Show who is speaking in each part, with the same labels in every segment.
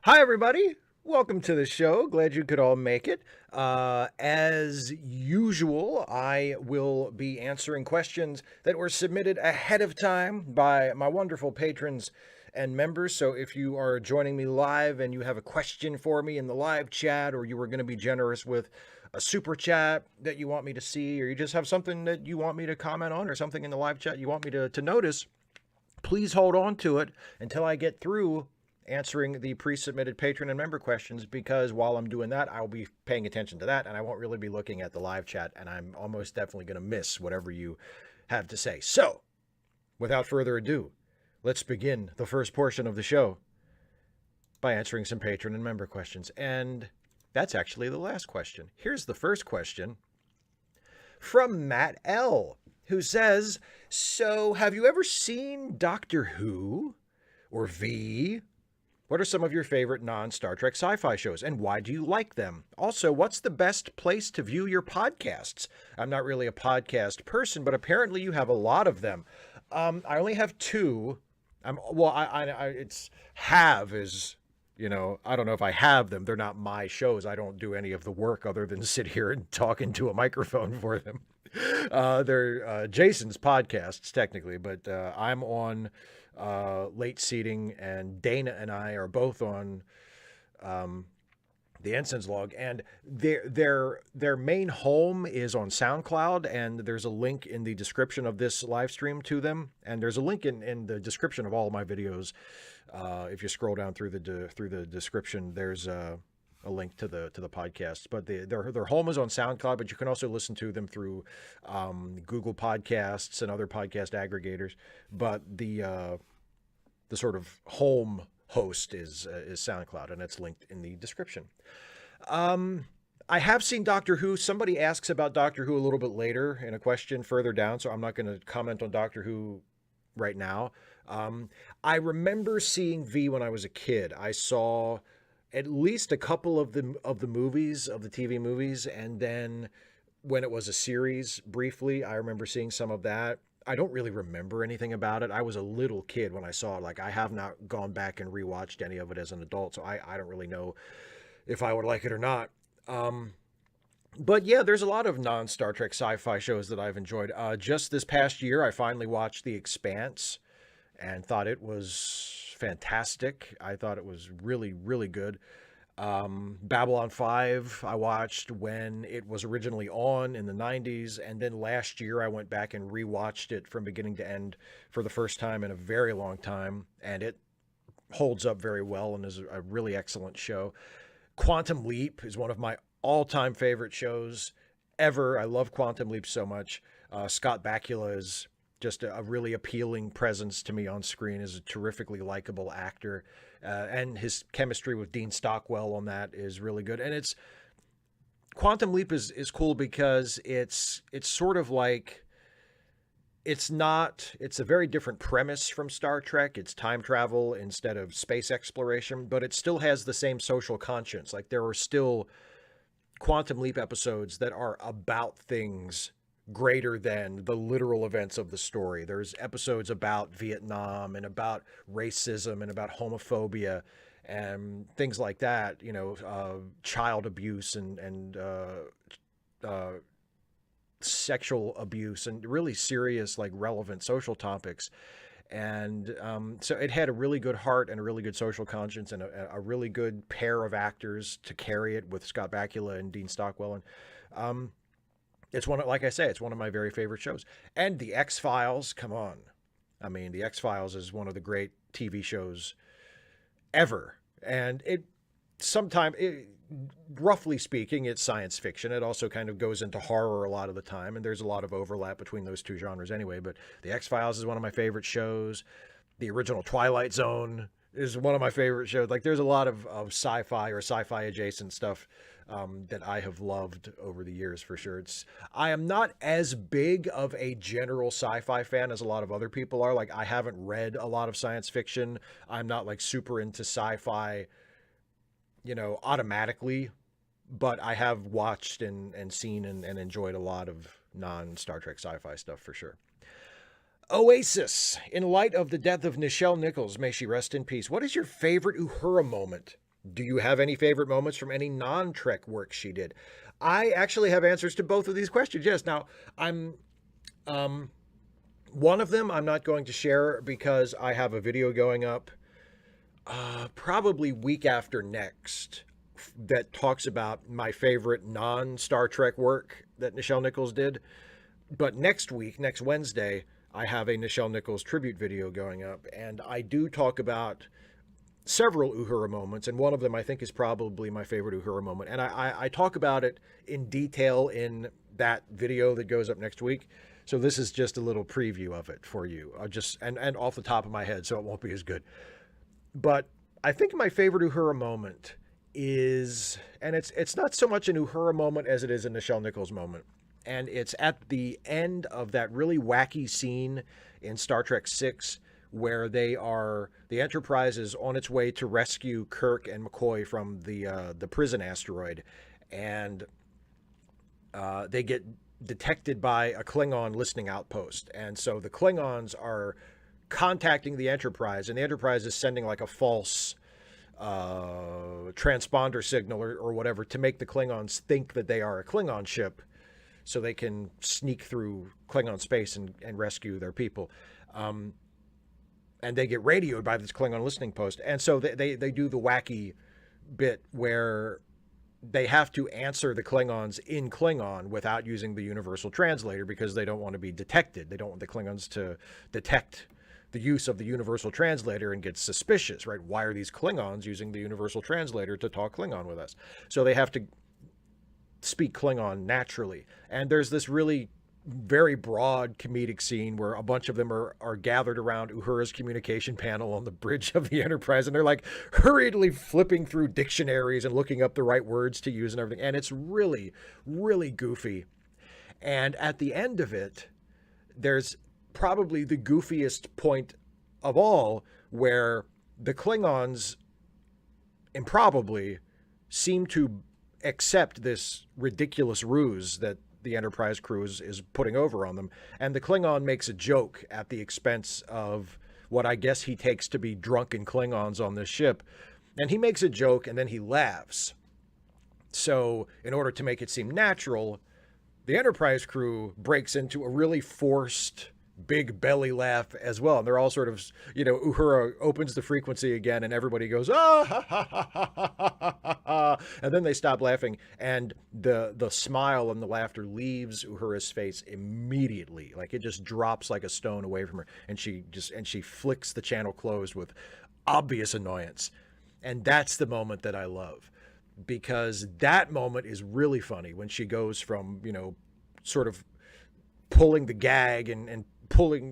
Speaker 1: Hi, everybody. Welcome to the show. Glad you could all make it. As usual, I will be answering questions that were submitted ahead of time by my wonderful patrons and members. So if you are joining me live and you have a question for me in the live chat, or you were going to be generous with a super chat that you want me to see, or you just have something that you want me to comment on, or something in the live chat you want me to notice, please hold on to it until I get through answering the pre-submitted patron and member questions, because while I'm doing that, I'll be paying attention to that and I won't really be looking at the live chat, and I'm almost definitely going to miss whatever you have to say. So, without further ado, let's begin the first portion of the show by answering some patron and member questions. And that's actually the last question. Here's the first question from Matt L., who says, "So, have you ever seen Doctor Who or V? What are some of your favorite non-Star Trek sci-fi shows, and why do you like them? Also, what's the best place to view your podcasts?" I'm not really a podcast person, but apparently you have a lot of them. I only have two. It's have is, I don't know if I have them. They're not my shows. I don't do any of the work other than sit here and talk into a microphone for them. They're Jason's podcasts, technically, but I'm on Late Seating, and Dana and I are both on the Ensign's log, and their main home is on SoundCloud, and there's a link in the description of this live stream to them, and there's a link in the description of all of my videos. If you scroll down through the description, there's a link to the podcasts. But their home is on SoundCloud, but you can also listen to them through Google Podcasts and other podcast aggregators. But the sort of home host is SoundCloud, and it's linked in the description. I have seen Doctor Who. Somebody asks about Doctor Who a little bit later in a question further down, so I'm not going to comment on Doctor Who right now. I remember seeing V when I was a kid. I saw at least a couple of the movies, of the TV movies, and then when it was a series briefly, I remember seeing some of that. I don't really remember anything about it. I was a little kid when I saw it. Like, I have not gone back and rewatched any of it as an adult, so I don't really know if I would like it or not. But yeah, there's a lot of non-Star Trek sci-fi shows that I've enjoyed. Just this past year, I finally watched The Expanse and thought it was fantastic. I thought it was really, really good. Babylon 5, I watched when it was originally on in the 90s, and then last year I went back and rewatched it from beginning to end for the first time in a very long time, and it holds up very well and is a really excellent show. Quantum Leap is one of my all-time favorite shows ever. I love Quantum Leap so much. Scott Bakula is just a really appealing presence to me on screen, is a terrifically likable actor. And his chemistry with Dean Stockwell on that is really good. And it's Quantum Leap is cool because it's sort of like, it's a very different premise from Star Trek. It's time travel instead of space exploration, but it still has the same social conscience. Like, there are still Quantum Leap episodes that are about things greater than the literal events of the story. There's episodes about Vietnam and about racism and about homophobia and things like that, child abuse and sexual abuse, and really serious, like, relevant social topics. And so it had a really good heart and a really good social conscience, and a really good pair of actors to carry it with Scott Bakula and Dean Stockwell. And it's like I say, it's one of my very favorite shows. And The X-Files, come on. I mean, The X-Files is one of the great TV shows ever. And roughly speaking, it's science fiction. It also kind of goes into horror a lot of the time, and there's a lot of overlap between those two genres anyway. But The X-Files is one of my favorite shows. The original Twilight Zone is one of my favorite shows. Like, there's a lot of sci-fi or sci-fi adjacent stuff that I have loved over the years, for sure. I am not as big of a general sci-fi fan as a lot of other people are. Like, I haven't read a lot of science fiction. I'm not, like, super into sci-fi, automatically, but I have watched and seen and enjoyed a lot of non-Star Trek sci-fi stuff, for sure. Oasis, in light of the death of Nichelle Nichols, may she rest in peace, what is your favorite Uhura moment? Do you have any favorite moments from any non-Trek work she did? I actually have answers to both of these questions. Yes. Now, I'm one of them I'm not going to share because I have a video going up probably week after next that talks about my favorite non-Star Trek work that Nichelle Nichols did. But next week, next Wednesday, I have a Nichelle Nichols tribute video going up, and I do talk about several Uhura moments, and one of them I think is probably my favorite Uhura moment. And I talk about it in detail in that video that goes up next week. So this is just a little preview of it for you, and off the top of my head, so it won't be as good. But I think my favorite Uhura moment is, and it's not so much an Uhura moment as it is a Nichelle Nichols moment. And it's at the end of that really wacky scene in Star Trek VI where the Enterprise is on its way to rescue Kirk and McCoy from the prison asteroid. And they get detected by a Klingon listening outpost. And so the Klingons are contacting the Enterprise, and the Enterprise is sending like a false transponder signal or whatever to make the Klingons think that they are a Klingon ship so they can sneak through Klingon space and rescue their people. And they get radioed by this Klingon listening post. And so they do the wacky bit where they have to answer the Klingons in Klingon without using the universal translator because they don't want to be detected. They don't want the Klingons to detect the use of the universal translator and get suspicious, right? Why are these Klingons using the universal translator to talk Klingon with us? So they have to speak Klingon naturally. And there's this really very broad comedic scene where a bunch of them are gathered around Uhura's communication panel on the bridge of the Enterprise, and they're like hurriedly flipping through dictionaries and looking up the right words to use and everything. And it's really, really goofy. And at the end of it, there's probably the goofiest point of all, where the Klingons improbably seem to accept this ridiculous ruse that the Enterprise crew is putting over on them. And the Klingon makes a joke at the expense of what I guess he takes to be drunken Klingons on this ship. And he makes a joke and then he laughs. So in order to make it seem natural, the Enterprise crew breaks into a really forced big belly laugh as well. And they're all sort of, Uhura opens the frequency again and everybody goes, ah, ha, ha, ha, ha, ha, ha, ha. And then they stop laughing. And the smile and the laughter leaves Uhura's face immediately. Like it just drops like a stone away from her. And she flicks the channel closed with obvious annoyance. And that's the moment that I love, because that moment is really funny when she goes from, sort of pulling the gag and pulling,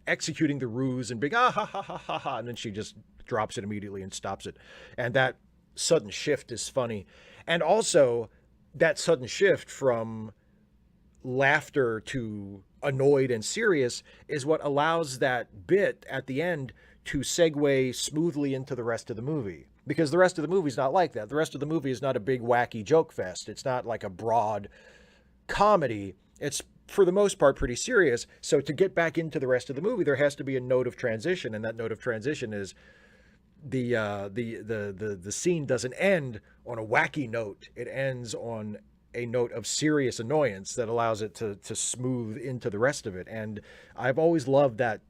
Speaker 1: executing the ruse and being, ah, ha, ha, ha, ha, ha. And then she just drops it immediately and stops it. And that sudden shift is funny. And also that sudden shift from laughter to annoyed and serious is what allows that bit at the end to segue smoothly into the rest of the movie. Because the rest of the movie is not like that. The rest of the movie is not a big wacky joke fest. It's not like a broad comedy. It's for the most part pretty serious. So to get back into the rest of the movie, there has to be a note of transition, and that note of transition is the scene doesn't end on a wacky note. It ends on a note of serious annoyance that allows it to smooth into the rest of it. And I've always loved that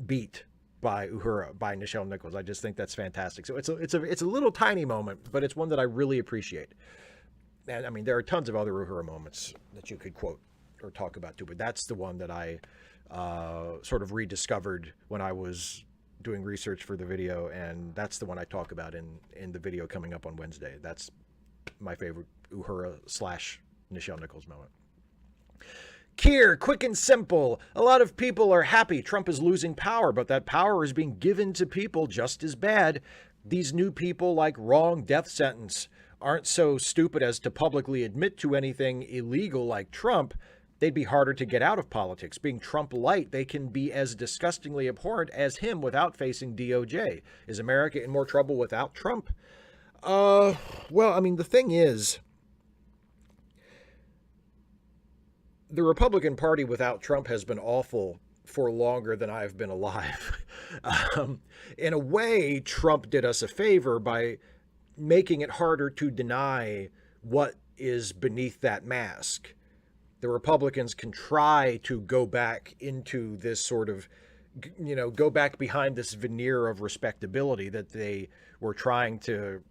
Speaker 1: beat by Uhura, by Nichelle Nichols. I just think that's fantastic. So it's a little tiny moment, but it's one that I really appreciate. And I mean, there are tons of other Uhura moments that you could quote or talk about too, but that's the one that I sort of rediscovered when I was doing research for the video, and that's the one I talk about in the video coming up on Wednesday. That's my favorite Uhura / Nichelle Nichols moment. Kier, quick and simple. A lot of people are happy Trump is losing power, but that power is being given to people just as bad. These new people like wrong death sentence aren't so stupid as to publicly admit to anything illegal like Trump. They'd be harder to get out of politics. Being Trump light, they can be as disgustingly abhorrent as him without facing DOJ. Is America in more trouble without Trump? Well, I mean, the thing is, the Republican Party without Trump has been awful for longer than I've been alive. In a way, Trump did us a favor by making it harder to deny what is beneath that mask. The Republicans can try to go back into this sort of, go back behind this veneer of respectability that they were trying to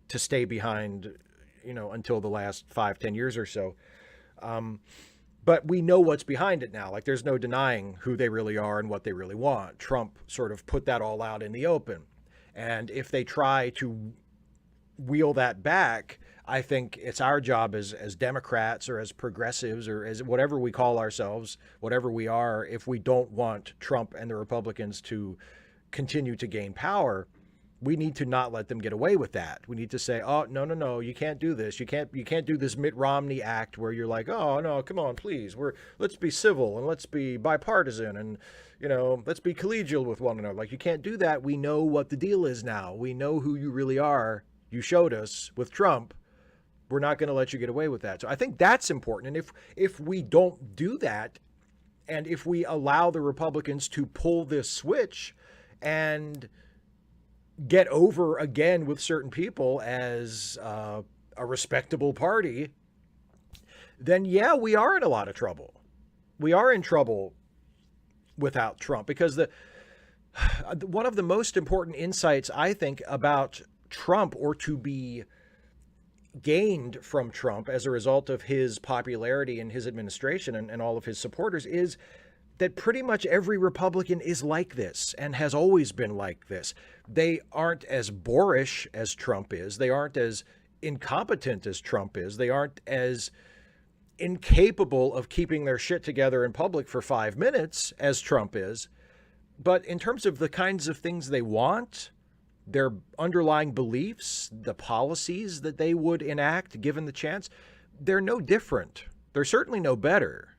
Speaker 1: stay behind, until the last 5-10 years or so. But we know what's behind it now. Like, there's no denying who they really are and what they really want. Trump sort of put that all out in the open. And if they try to wheel that back, I think it's our job as Democrats or as progressives or as whatever we call ourselves, whatever we are, if we don't want Trump and the Republicans to continue to gain power, we need to not let them get away with that. We need to say, oh, no, you can't do this. You can't do this Mitt Romney act where you're like, oh, no, come on, please. Let's be civil and let's be bipartisan and, let's be collegial with one another. Like, you can't do that. We know what the deal is now. We know who you really are. You showed us with Trump. We're not going to let you get away with that. So I think that's important. And if we don't do that, and if we allow the Republicans to pull this switch and get over again with certain people as a respectable party, then yeah, we are in a lot of trouble. We are in trouble without Trump, because one of the most important insights, I think, about Trump, or to be gained from Trump as a result of his popularity and his administration and all of his supporters, is that pretty much every Republican is like this and has always been like this. They aren't as boorish as Trump is. They aren't as incompetent as Trump is. They aren't as incapable of keeping their shit together in public for 5 minutes as Trump is. But in terms of the kinds of things they want, their underlying beliefs, the policies that they would enact given the chance, they're no different. They're certainly no better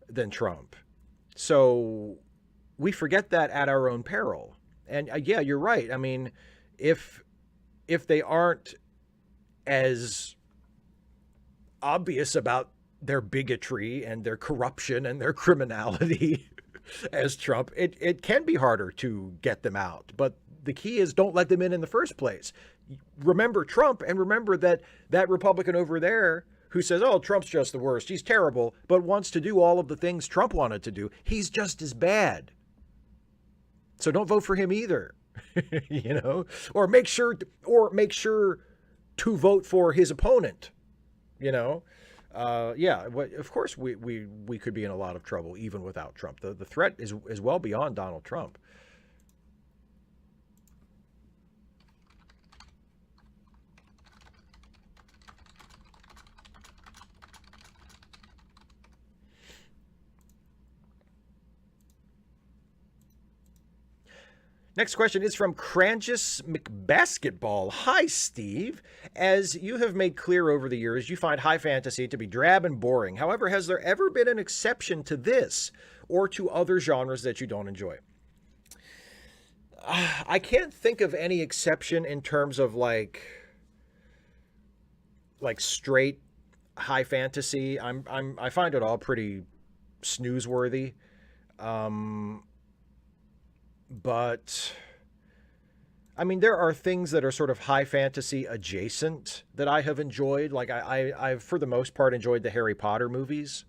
Speaker 1: than Trump. So we forget that at our own peril. And yeah, you're right. I mean, if they aren't as obvious about their bigotry and their corruption and their criminality as Trump, it can be harder to get them out. But the key is, don't let them in the first place. Remember Trump, and remember that Republican over there who says, oh, Trump's just the worst, he's terrible, but wants to do all of the things Trump wanted to do, he's just as bad. So don't vote for him either. Or make sure to vote for his opponent. Of course we could be in a lot of trouble even without Trump. The threat is well beyond Donald Trump. Next question is from Crangus McBasketball. Hi, Steve. As you have made clear over the years, you find high fantasy to be drab and boring. However, has there ever been an exception to this or to other genres that you don't enjoy? I can't think of any exception in terms of like straight high fantasy. I find it all pretty snoozeworthy. But I mean, there are things that are sort of high fantasy adjacent that I have enjoyed. Like I've for the most part enjoyed the Harry Potter movies.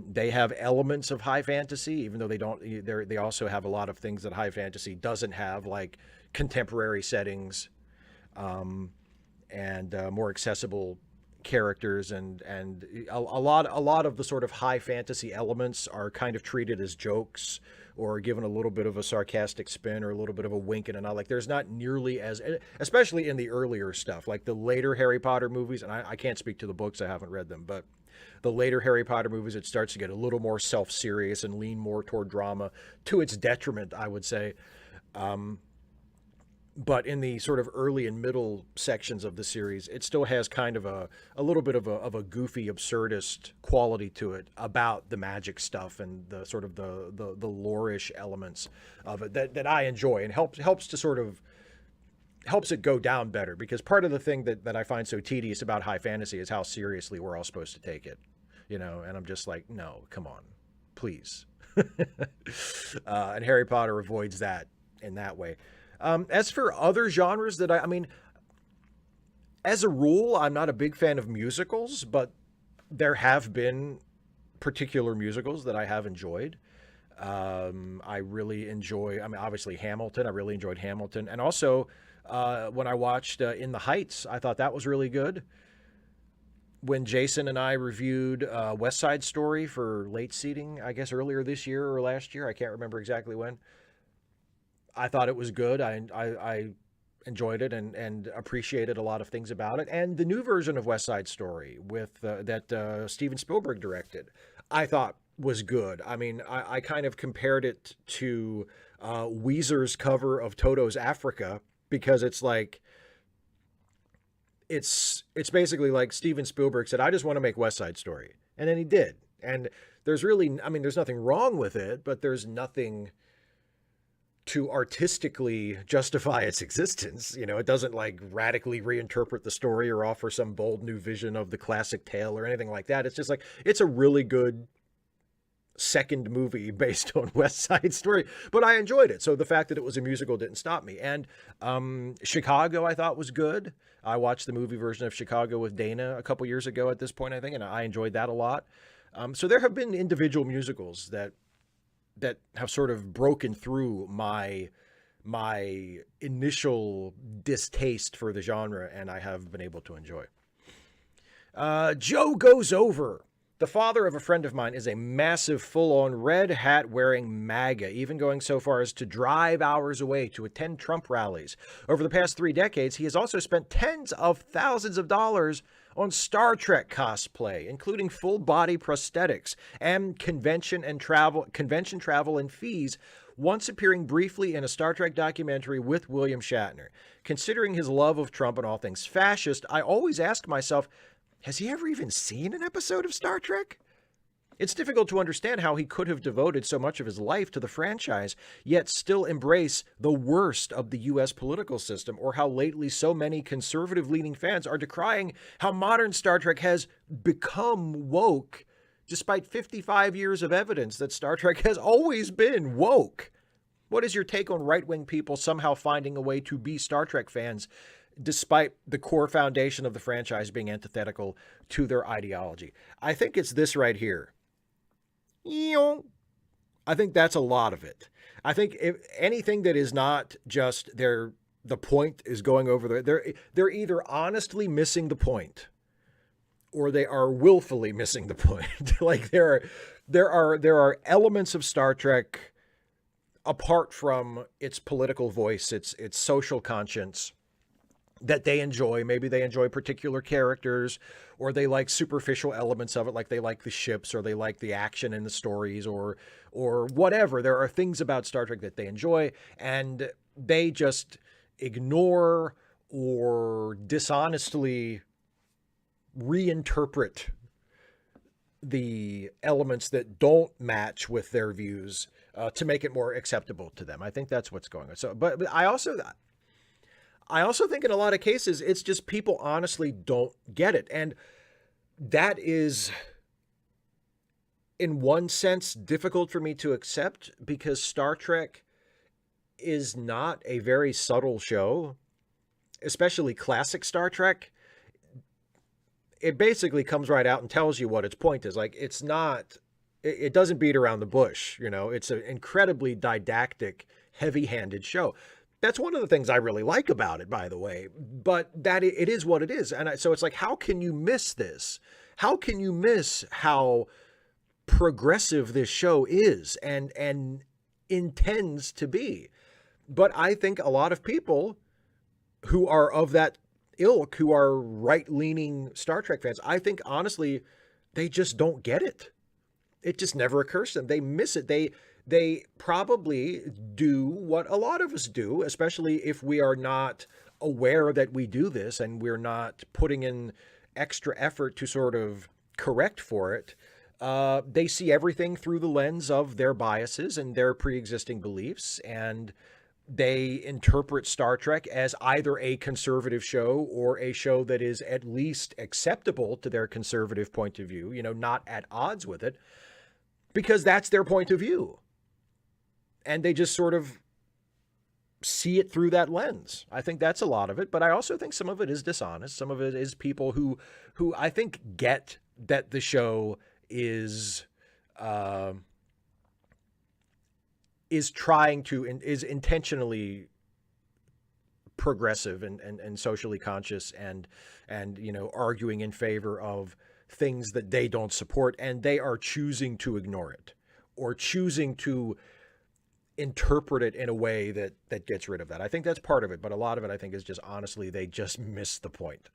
Speaker 1: They have elements of high fantasy, even though they don't. They also have a lot of things that high fantasy doesn't have, like contemporary settings, and more accessible characters, and a lot of the sort of high fantasy elements are kind of treated as jokes, or given a little bit of a sarcastic spin, or a little bit of a wink and a nod. Like there's not nearly as, especially in the earlier stuff, like the later Harry Potter movies, and I can't speak to the books, I haven't read them, but the later Harry Potter movies, it starts to get a little more self-serious and lean more toward drama, to its detriment, I would say. But in the sort of early and middle sections of the series, it still has kind of a little bit of a goofy, absurdist quality to it about the magic stuff and the sort of the lore-ish elements of it that I enjoy, and helps it go down better, because part of the thing that I find so tedious about high fantasy is how seriously we're all supposed to take it, and I'm just like, no, come on, please. And Harry Potter avoids that in that way. As for other genres that I mean, as a rule, I'm not a big fan of musicals, but there have been particular musicals that I have enjoyed. I really enjoy, I mean, obviously Hamilton. I really enjoyed Hamilton. And also, when I watched In the Heights, I thought that was really good. When Jason and I reviewed West Side Story for late seating, I guess earlier this year or last year, I can't remember exactly when. I thought it was good. I enjoyed it and appreciated a lot of things about it. And the new version of West Side Story with that Steven Spielberg directed, I thought was good. I mean, I kind of compared it to Weezer's cover of Toto's Africa, because it's like, it's basically like Steven Spielberg said, I just want to make West Side Story. And then he did. And there's really, I mean, there's nothing wrong with it, but there's nothing to artistically justify its existence. You know, it doesn't like radically reinterpret the story or offer some bold new vision of the classic tale or anything like that. It's just like, it's a really good second movie based on West Side Story, but I enjoyed it. So the fact that it was a musical didn't stop me. And Chicago, I thought was good. I watched the movie version of Chicago with Dana a couple years ago at this point, I think, and I enjoyed that a lot. So there have been individual musicals that have sort of broken through my initial distaste for the genre, and I have been able to enjoy. Joe Goes Over. The father of a friend of mine is a massive full-on red hat wearing MAGA, even going so far as to drive hours away to attend Trump rallies. Over the past 3 decades, he has also spent tens of thousands of dollars on Star Trek cosplay, including full-body prosthetics and convention travel and fees, once appearing briefly in a Star Trek documentary with William Shatner. Considering his love of Trump and all things fascist, I always ask myself, has he ever even seen an episode of Star Trek? It's difficult to understand how he could have devoted so much of his life to the franchise, yet still embrace the worst of the U.S. political system, or how lately so many conservative-leaning fans are decrying how modern Star Trek has become woke, despite 55 years of evidence that Star Trek has always been woke. What is your take on right-wing people somehow finding a way to be Star Trek fans, despite the core foundation of the franchise being antithetical to their ideology? I think it's this right here. I think that's a lot of it. I think if anything that is not just the point is going over they're either honestly missing the point, or they are willfully missing the point. Like there are elements of Star Trek, apart from its political voice, its social conscience, that they enjoy. Maybe they enjoy particular characters, or they like superficial elements of it, like they like the ships, or they like the action in the stories, or whatever. There are things about Star Trek that they enjoy, and they just ignore or dishonestly reinterpret the elements that don't match with their views to make it more acceptable to them. I think that's what's going on. So, but I also think in a lot of cases, it's just people honestly don't get it. And that is, in one sense, difficult for me to accept, because Star Trek is not a very subtle show, especially classic Star Trek. It basically comes right out and tells you what its point is. Like, it doesn't beat around the bush, you know. It's an incredibly didactic, heavy-handed show. That's one of the things I really like about it, by the way, but that it is what it is. And so it's like, how can you miss this? How can you miss how progressive this show is and intends to be? But I think a lot of people who are of that ilk, who are right-leaning Star Trek fans, I think honestly, they just don't get it. It just never occurs to them. They miss it. They probably do what a lot of us do, especially if we are not aware that we do this and we're not putting in extra effort to sort of correct for it. They see everything through the lens of their biases and their pre-existing beliefs, and they interpret Star Trek as either a conservative show or a show that is at least acceptable to their conservative point of view, you know, not at odds with it. because that's their point of view. And they just sort of see it through that lens. I think that's a lot of it, but I also think some of it is dishonest. Some of it is people who I think get that the show is intentionally progressive and socially conscious and arguing in favor of things that they don't support, and they are choosing to ignore it or choosing to interpret it in a way that gets rid of that. I think that's part of it, but a lot of it I think is just honestly they just miss the point.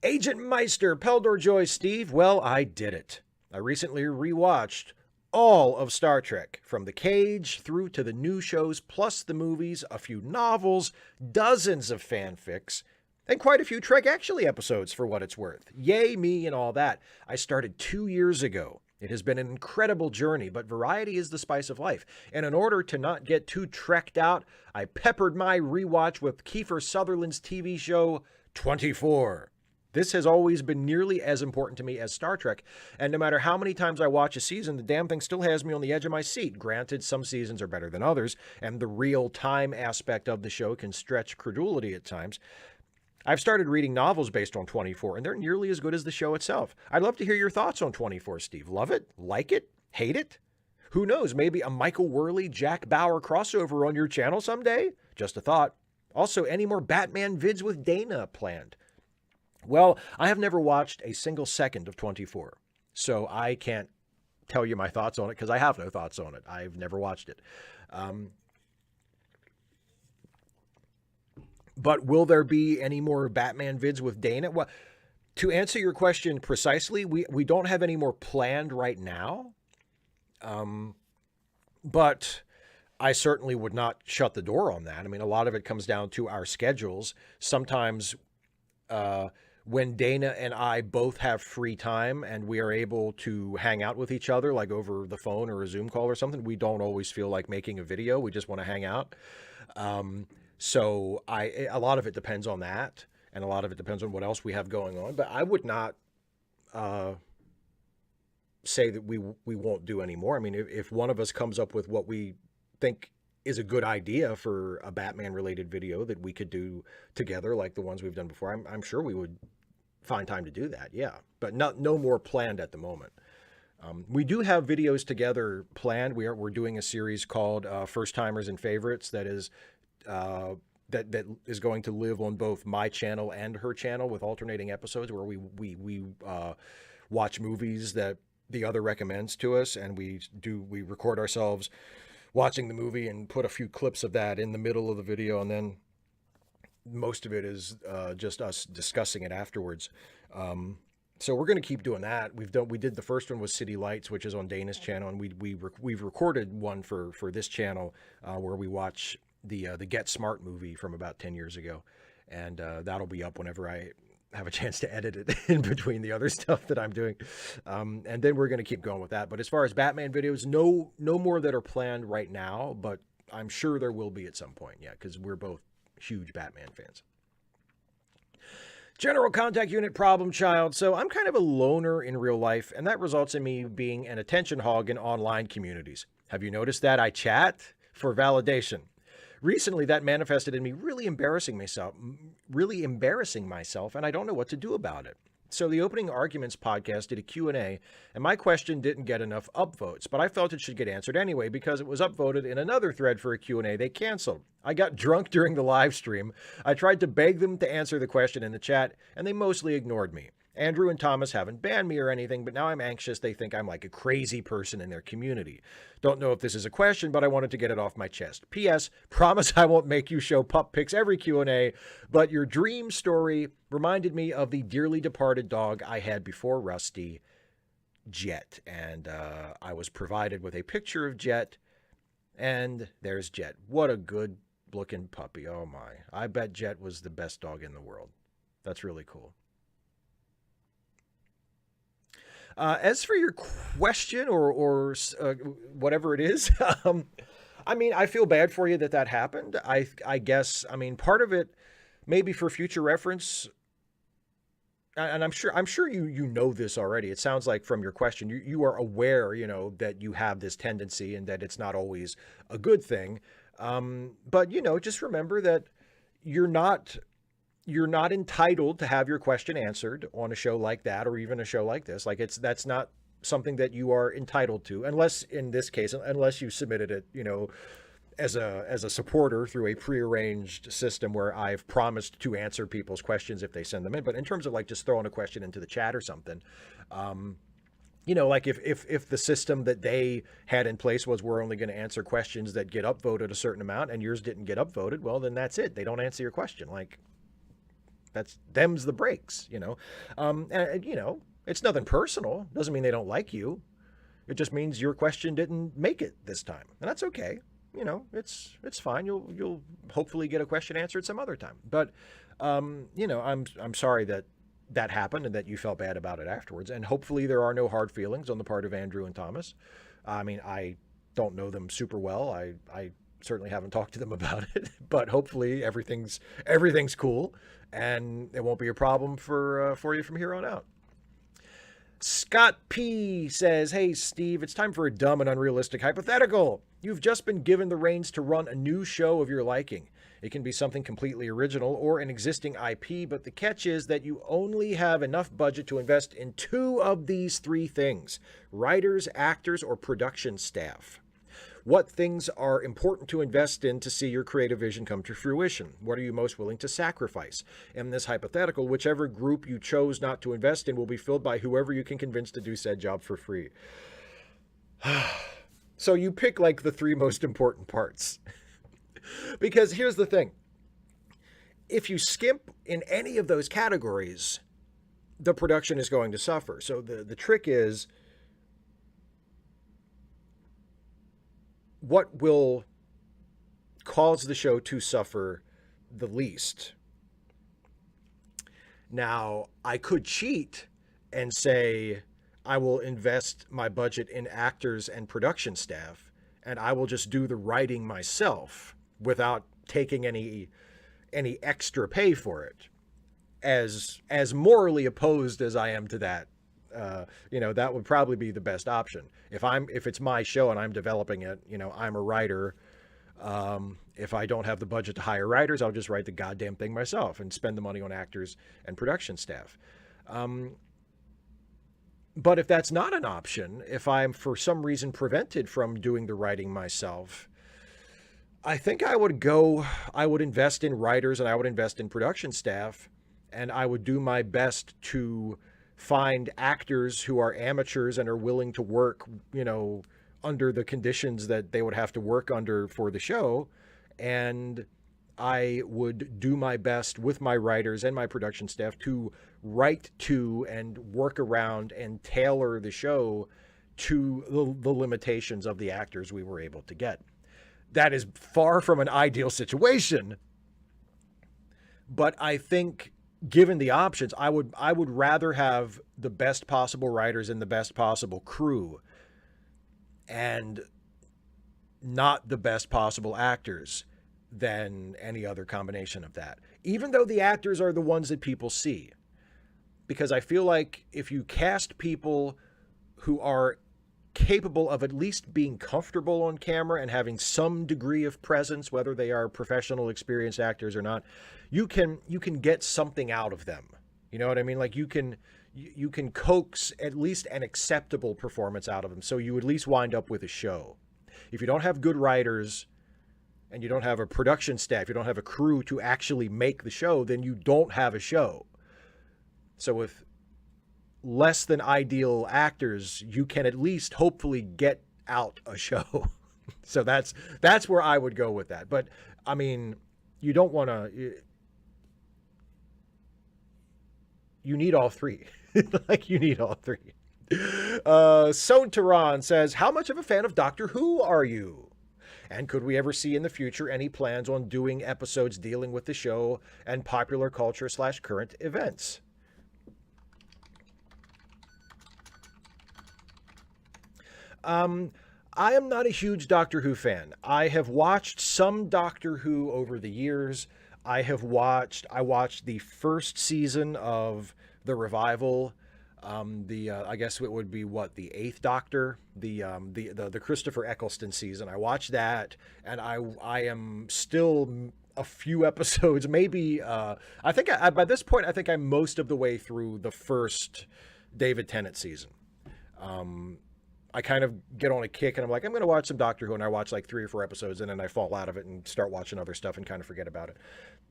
Speaker 1: Agent Meister, Peldor Joy, Steve. Well, I did it. I recently rewatched all of Star Trek, from The Cage through to the new shows, plus the movies, a few novels, dozens of fanfics, and quite a few Trek Actually episodes for what it's worth. Yay me and all that. I started 2 years ago. It has been an incredible journey, but variety is the spice of life. And in order to not get too trekked out, I peppered my rewatch with Kiefer Sutherland's TV show 24. This has always been nearly as important to me as Star Trek, and no matter how many times I watch a season, the damn thing still has me on the edge of my seat. Granted, some seasons are better than others, and the real-time aspect of the show can stretch credulity at times. I've started reading novels based on 24, and they're nearly as good as the show itself. I'd love to hear your thoughts on 24, Steve. Love it? Like it? Hate it? Who knows, maybe a Michael Worley, Jack Bauer crossover on your channel someday? Just a thought. Also, any more Batman vids with Dana planned? Well, I have never watched a single second of 24, so I can't tell you my thoughts on it because I have no thoughts on it. I've never watched it. But will there be any more Batman vids with Dana? Well, to answer your question precisely, we don't have any more planned right now. But I certainly would not shut the door on that. I mean, a lot of it comes down to our schedules. Sometimes when Dana and I both have free time and we are able to hang out with each other, like over the phone or a Zoom call or something, we don't always feel like making a video. We just want to hang out. So a lot of it depends on that, and a lot of it depends on what else we have going on. But I would not say that we won't do any more. I mean, if one of us comes up with what we think is a good idea for a Batman-related video that we could do together, like the ones we've done before, I'm sure we would find time to do that. Yeah, but no more planned at the moment. We do have videos together planned. We're doing a series called First Timers and Favorites that is going to live on both my channel and her channel with alternating episodes where we watch movies that the other recommends to us, and we record ourselves watching the movie and put a few clips of that in the middle of the video, and then most of it is just us discussing it afterwards. So we're going to keep doing that. We did the first one was City Lights, which is on Dana's channel, and we've recorded one for this channel where we watch the Get Smart movie from about 10 years ago, and that'll be up whenever I have a chance to edit it in between the other stuff that I'm doing. And then we're going to keep going with that. But as far as Batman videos, no more that are planned right now, but I'm sure there will be at some point. Yeah, because we're both huge Batman fans. General Contact Unit Problem Child. So I'm kind of a loner in real life, and that results in me being an attention hog in online communities. Have you noticed that? I chat for validation. Recently, that manifested in me really embarrassing myself, and I don't know what to do about it. So the Opening Arguments podcast did a Q&A, and my question didn't get enough upvotes, but I felt it should get answered anyway because it was upvoted in another thread for a Q&A they canceled. I got drunk during the live stream. I tried to beg them to answer the question in the chat, and they mostly ignored me. Andrew and Thomas haven't banned me or anything, but now I'm anxious they think I'm like a crazy person in their community. Don't know if this is a question, but I wanted to get it off my chest. P.S. Promise I won't make you show pup pics every Q&A, but your dream story reminded me of the dearly departed dog I had before Rusty, Jet. And I was provided with a picture of Jet, and there's Jet. What a good looking puppy. Oh my. I bet Jet was the best dog in the world. That's really cool. As for your question or whatever it is, I mean, I feel bad for you that happened. I guess, I mean, part of it, maybe for future reference, and I'm sure you know this already. It sounds like from your question, you are aware, that you have this tendency and that it's not always a good thing. But just remember that you're not you're not entitled to have your question answered on a show like that or even a show like this. Like that's not something that you are entitled to, unless in this case, unless you submitted it, as a supporter through a prearranged system where I've promised to answer people's questions if they send them in. But in terms of like just throwing a question into the chat or something, like if the system that they had in place was we're only going to answer questions that get upvoted a certain amount and yours didn't get upvoted, well, then that's it. They don't answer your question. Like them's the breaks, and it's nothing personal. Doesn't mean they don't like you. It just means your question didn't make it this time, and that's okay. It's fine. You'll hopefully get a question answered some other time. But I'm sorry that happened and that you felt bad about it afterwards. And hopefully there are no hard feelings on the part of Andrew and Thomas. I mean, I don't know them super well. I certainly haven't talked to them about it, but hopefully everything's cool and it won't be a problem for you from here on out. Scott P says, "Hey, Steve, it's time for a dumb and unrealistic hypothetical. You've just been given the reins to run a new show of your liking. It can be something completely original or an existing IP, but the catch is that you only have enough budget to invest in two of these three things: writers, actors, or production staff. What things are important to invest in to see your creative vision come to fruition? What are you most willing to sacrifice? In this hypothetical, whichever group you chose not to invest in will be filled by whoever you can convince to do said job for free." So you pick like the three most important parts. Because here's the thing. If you skimp in any of those categories, the production is going to suffer. So the trick is, what will cause the show to suffer the least? Now, I could cheat and say I will invest my budget in actors and production staff, and I will just do the writing myself without taking any extra pay for it. As morally opposed as I am to that, that would probably be the best option. If it's my show and I'm developing it, I'm a writer. If I don't have the budget to hire writers, I'll just write the goddamn thing myself and spend the money on actors and production staff. But if that's not an option, if I'm for some reason prevented from doing the writing myself, I think I would invest in writers and I would invest in production staff, and I would do my best to find actors who are amateurs and are willing to work, under the conditions that they would have to work under for the show. And I would do my best with my writers and my production staff to write to and work around and tailor the show to the limitations of the actors we were able to get. That is far from an ideal situation, but I think given the options, I would rather have the best possible writers and the best possible crew and not the best possible actors than any other combination of that, even though the actors are the ones that people see. Because I feel like if you cast people who are capable of at least being comfortable on camera and having some degree of presence, whether they are professional experienced actors or not, you can get something out of them. You know what I mean? Like you can coax at least an acceptable performance out of them. So you at least wind up with a show. If you don't have good writers and you don't have a production staff, you don't have a crew to actually make the show, then you don't have a show. So with less than ideal actors, you can at least hopefully get out a show. So that's where I would go with that. But I mean, you don't want to, you need all three. Like you need all three. Sontaran says, "How much of a fan of Doctor Who are you? And could we ever see in the future any plans on doing episodes dealing with the show and popular culture / current events?" I am not a huge Doctor Who fan. I have watched some Doctor Who over the years. I watched the first season of the revival, I guess it would be what, the Eighth Doctor, the Christopher Eccleston season. I watched that, and I am still a few episodes, maybe. I think by this point, I think I'm most of the way through the first David Tennant season. I kind of get on a kick and I'm like, I'm going to watch some Doctor Who, and I watch like 3 or 4 episodes and then I fall out of it and start watching other stuff and kind of forget about it.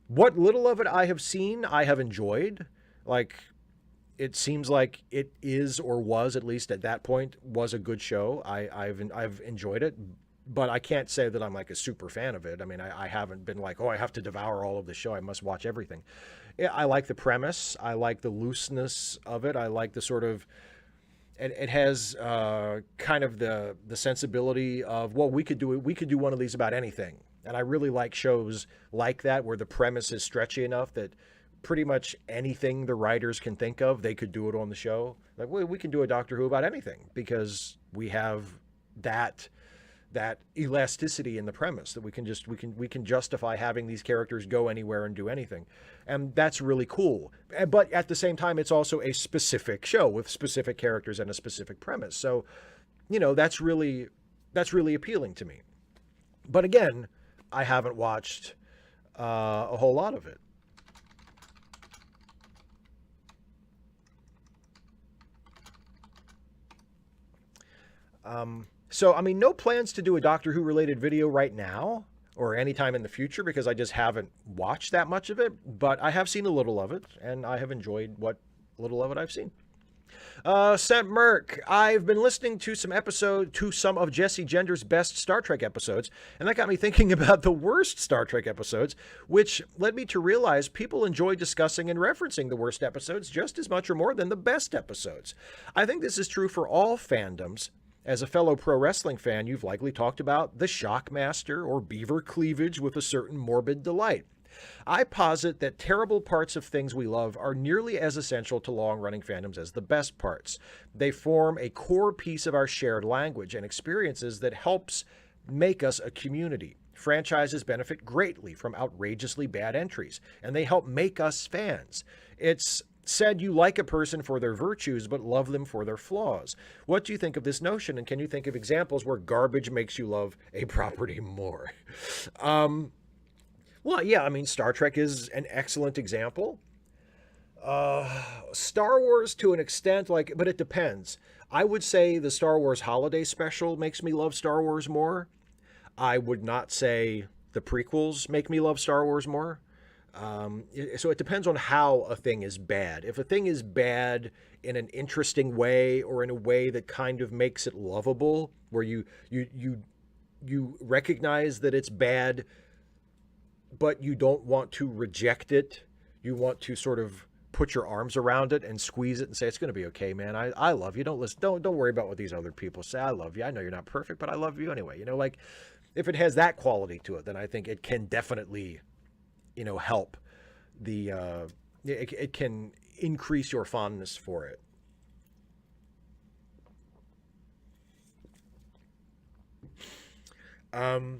Speaker 1: What little of it I have seen, I have enjoyed. Like, it seems like it is, or was at least at that point, was a good show. I've enjoyed it, but I can't say that I'm like a super fan of it. I mean, I haven't been like, oh, I have to devour all of the show, I must watch everything. I like the premise. I like the looseness of it. I like the sort of, it has kind of the sensibility of, well, we could do one of these about anything. And I really like shows like that, where the premise is stretchy enough that pretty much anything the writers can think of, they could do it on the show. Like, well, we can do a Doctor Who about anything because we have that elasticity in the premise, that we can justify having these characters go anywhere and do anything. And that's really cool. But at the same time, it's also a specific show with specific characters and a specific premise. So, that's really appealing to me. But again, I haven't watched a whole lot of it. So, I mean, no plans to do a Doctor Who related video right now or anytime in the future, because I just haven't watched that much of it, but I have seen a little of it and I have enjoyed what little of it I've seen. Sent Merck, I've been listening to some of Jesse Gender's best Star Trek episodes, and that got me thinking about the worst Star Trek episodes, which led me to realize people enjoy discussing and referencing the worst episodes just as much or more than the best episodes. I think this is true for all fandoms. As a fellow pro wrestling fan, you've likely talked about the Shockmaster or Beaver cleavage with a certain morbid delight. I posit that terrible parts of things we love are nearly as essential to long-running fandoms as the best parts. They form a core piece of our shared language and experiences that helps make us a community. Franchises benefit greatly from outrageously bad entries, and they help make us fans. It's said you like a person for their virtues, but love them for their flaws. What do you think of this notion, and can you think of examples where garbage makes you love a property more? Well, yeah, I mean, Star Trek is an excellent example. Star Wars to an extent, but it depends. I would say the Star Wars Holiday Special makes me love Star Wars more. I would not say the prequels make me love Star Wars more. So it depends on how a thing is bad. If a thing is bad in an interesting way, or in a way that kind of makes it lovable, where you recognize that it's bad, but you don't want to reject it. You want to sort of put your arms around it and squeeze it and say, it's going to be okay, man. I love you. Don't worry about what these other people say. I love you. I know you're not perfect, but I love you anyway. If it has that quality to it, then I think it can definitely, help it can increase your fondness for it. I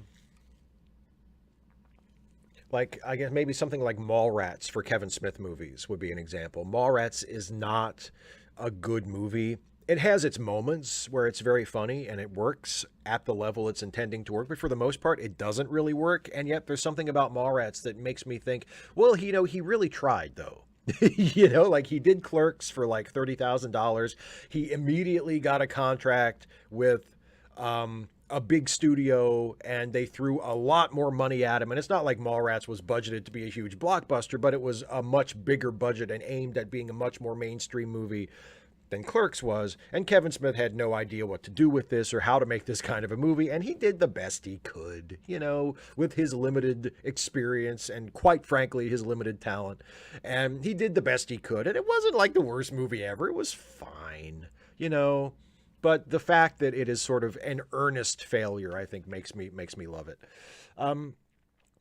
Speaker 1: guess maybe something like Mallrats for Kevin Smith movies would be an example. Mallrats is not a good movie. It has its moments where it's very funny and it works at the level it's intending to work, but for the most part, it doesn't really work. And yet there's something about Mallrats that makes me think, well, he really tried though. He did Clerks for like $30,000. He immediately got a contract with a big studio, and they threw a lot more money at him. And it's not like Mallrats was budgeted to be a huge blockbuster, but it was a much bigger budget and aimed at being a much more mainstream movie than Clerks was. And Kevin Smith had no idea what to do with this or how to make this kind of a movie. And he did the best he could, with his limited experience and, quite frankly, his limited talent. And he did the best he could. And it wasn't like the worst movie ever. It was fine, But the fact that it is sort of an earnest failure, I think, makes me love it.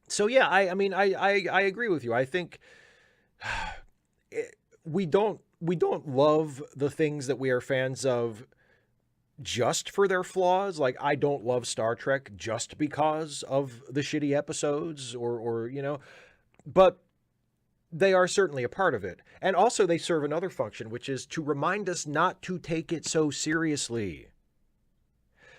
Speaker 1: So yeah, I agree with you. I think we don't love the things that we are fans of just for their flaws. Like, I don't love Star Trek just because of the shitty episodes, or but They are certainly a part of it. And also they serve another function, which is to remind us not to take it so seriously.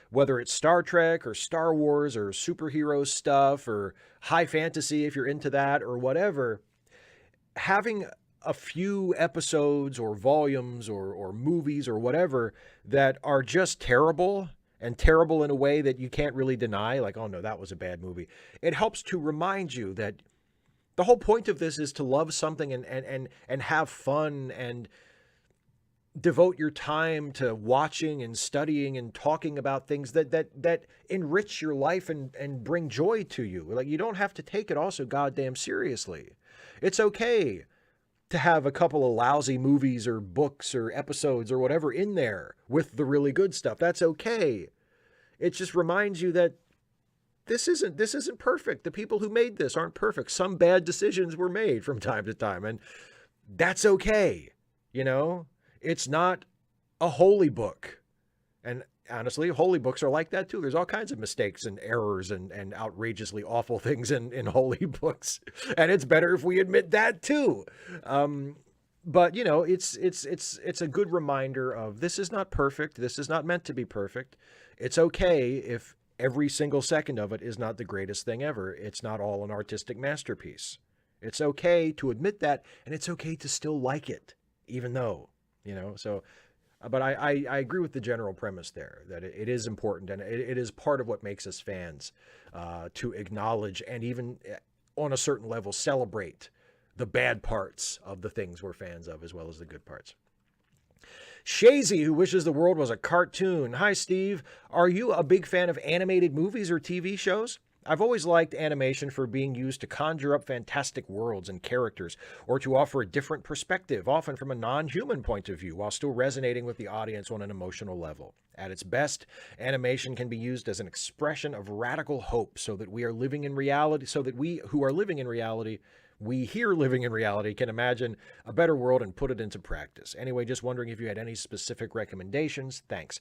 Speaker 1: Whether it's Star Trek or Star Wars or superhero stuff or high fantasy, if you're into that or whatever, having a few episodes or volumes or movies or whatever that are just terrible, and terrible in a way that you can't really deny, like, oh no, that was a bad movie. It helps to remind you that the whole point of this is to love something and have fun and devote your time to watching and studying and talking about things that enrich your life and bring joy to you. Like, you don't have to take it all so goddamn seriously. It's okay to have a couple of lousy movies or books or episodes or whatever in there with the really good stuff. That's okay. It just reminds you that this isn't perfect. The people who made this aren't perfect. Some bad decisions were made from time to time, and that's okay. You know, it's not a holy book. And honestly, holy books are like that too. There's all kinds of mistakes and errors and outrageously awful things in holy books. And it's better if we admit that too. But you know, it's a good reminder of this is not perfect. This is not meant to be perfect. It's okay if every single second of it is not the greatest thing ever. It's not all an artistic masterpiece. It's okay to admit that, and it's okay to still like it, even though, you know, so, but I agree with the general premise there, that it is important, and it is part of what makes us fans, to acknowledge and even on a certain level celebrate the bad parts of the things we're fans of as well as the good parts. Shazy, who wishes the world was a cartoon. Hi, Steve. Are you a big fan of animated movies or TV shows? I've always liked animation for being used to conjure up fantastic worlds and characters, or to offer a different perspective, often from a non-human point of view, while still resonating with the audience on an emotional level. At its best, animation can be used as an expression of radical hope, so that we who are living in reality, we here living in reality can imagine a better world and put it into practice. Anyway, just wondering if you had any specific recommendations. Thanks.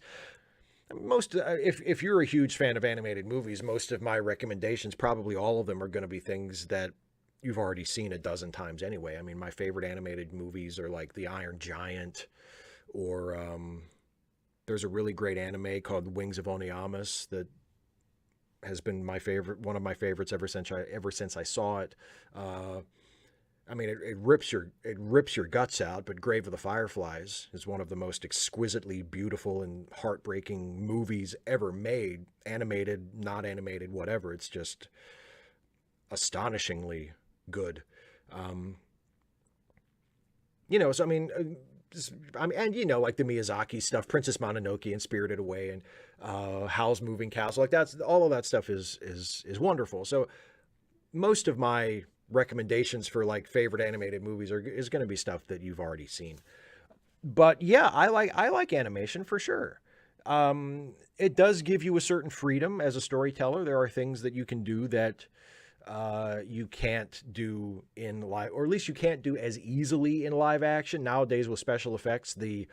Speaker 1: If you're a huge fan of animated movies, most of my recommendations, probably all of them, are going to be things that you've already seen a dozen times anyway. I mean, my favorite animated movies are like The Iron Giant, or there's a really great anime called Wings of Oniyamas that has been one of my favorites ever since I saw it. I mean, it rips your guts out, but Grave of the Fireflies is one of the most exquisitely beautiful and heartbreaking movies ever made, animated, not animated, whatever. It's just astonishingly good. You know, so I mean, and you know, like the Miyazaki stuff, Princess Mononoke and Spirited Away, and Howl's Moving Castle, like all of that stuff is wonderful. So most of my recommendations for like favorite animated movies is going to be stuff that you've already seen. But yeah, I like animation for sure. It does give you a certain freedom as a storyteller. There are things that you can do that you can't do in live, or at least you can't do as easily in live action. Nowadays with special effects, the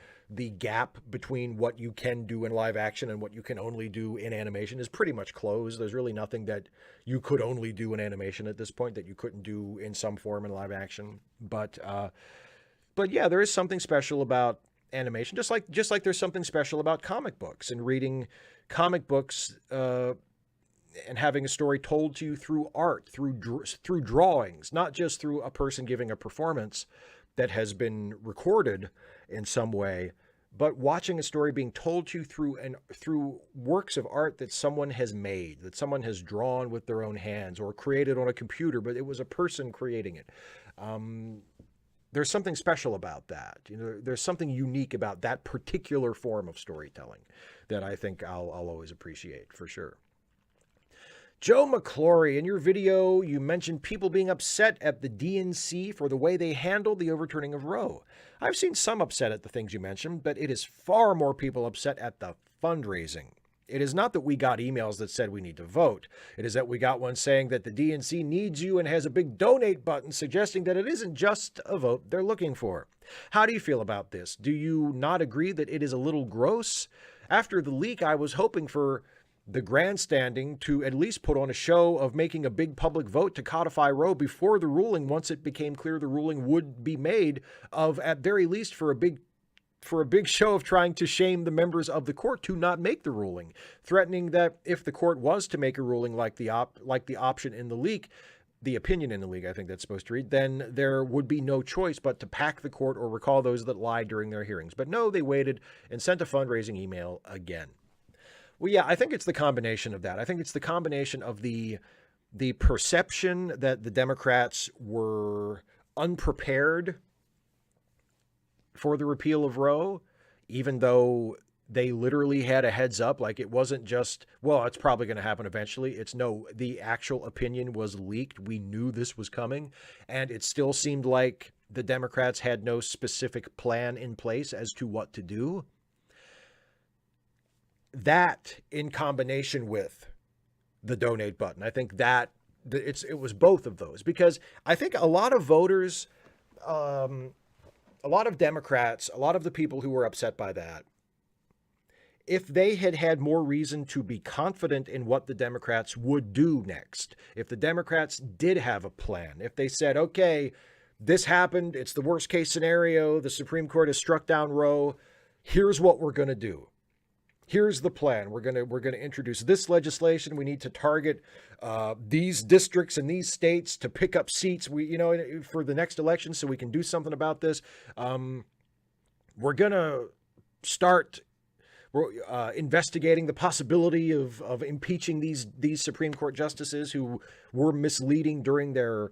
Speaker 1: gap between what you can do in live action and what you can only do in animation is pretty much closed. There's really nothing that you could only do in animation at this point that you couldn't do in some form in live action. But yeah, there is something special about animation, just like there's something special about comic books and reading comic books, and having a story told to you through art, through drawings, not just through a person giving a performance that has been recorded in some way, but watching a story being told to you through works of art that someone has made, that someone has drawn with their own hands or created on a computer, but it was a person creating it. There's something special about that. You know, there's something unique about that particular form of storytelling that I think I'll always appreciate for sure. Joe McClory, in your video, you mentioned people being upset at the DNC for the way they handled the overturning of Roe. I've seen some upset at the things you mentioned, but it is far more people upset at the fundraising. It is not that we got emails that said we need to vote. It is that we got one saying that the DNC needs you and has a big donate button suggesting that it isn't just a vote they're looking for. How do you feel about this? Do you not agree that it is a little gross? After the leak, I was hoping for the grandstanding to at least put on a show of making a big public vote to codify Roe before the ruling, once it became clear the ruling would be made, of at very least for a big show of trying to shame the members of the court to not make the ruling, threatening that if the court was to make a ruling like the option in the leak, the opinion in the league, I think that's supposed to read, then there would be no choice but to pack the court or recall those that lied during their hearings. But no, they waited and sent a fundraising email again. Well, yeah, I think it's the combination of that. I think it's the combination of the perception that the Democrats were unprepared for the repeal of Roe, even though they literally had a heads up. Like, it wasn't just, well, it's probably going to happen eventually. It's no, the actual opinion was leaked. We knew this was coming, and it still seemed like the Democrats had no specific plan in place as to what to do. That, in combination with the donate button, I think that it was both of those, because I think a lot of voters, a lot of Democrats, a lot of the people who were upset by that, if they had had more reason to be confident in what the Democrats would do next, if the Democrats did have a plan, if they said, okay, this happened, it's the worst case scenario, the Supreme Court has struck down Roe, here's what we're going to do. Here's the plan. We're going to introduce this legislation. We need to target these districts and these states to pick up seats. For the next election, so we can do something about this. We're going to start investigating the possibility of impeaching these Supreme Court justices who were misleading during their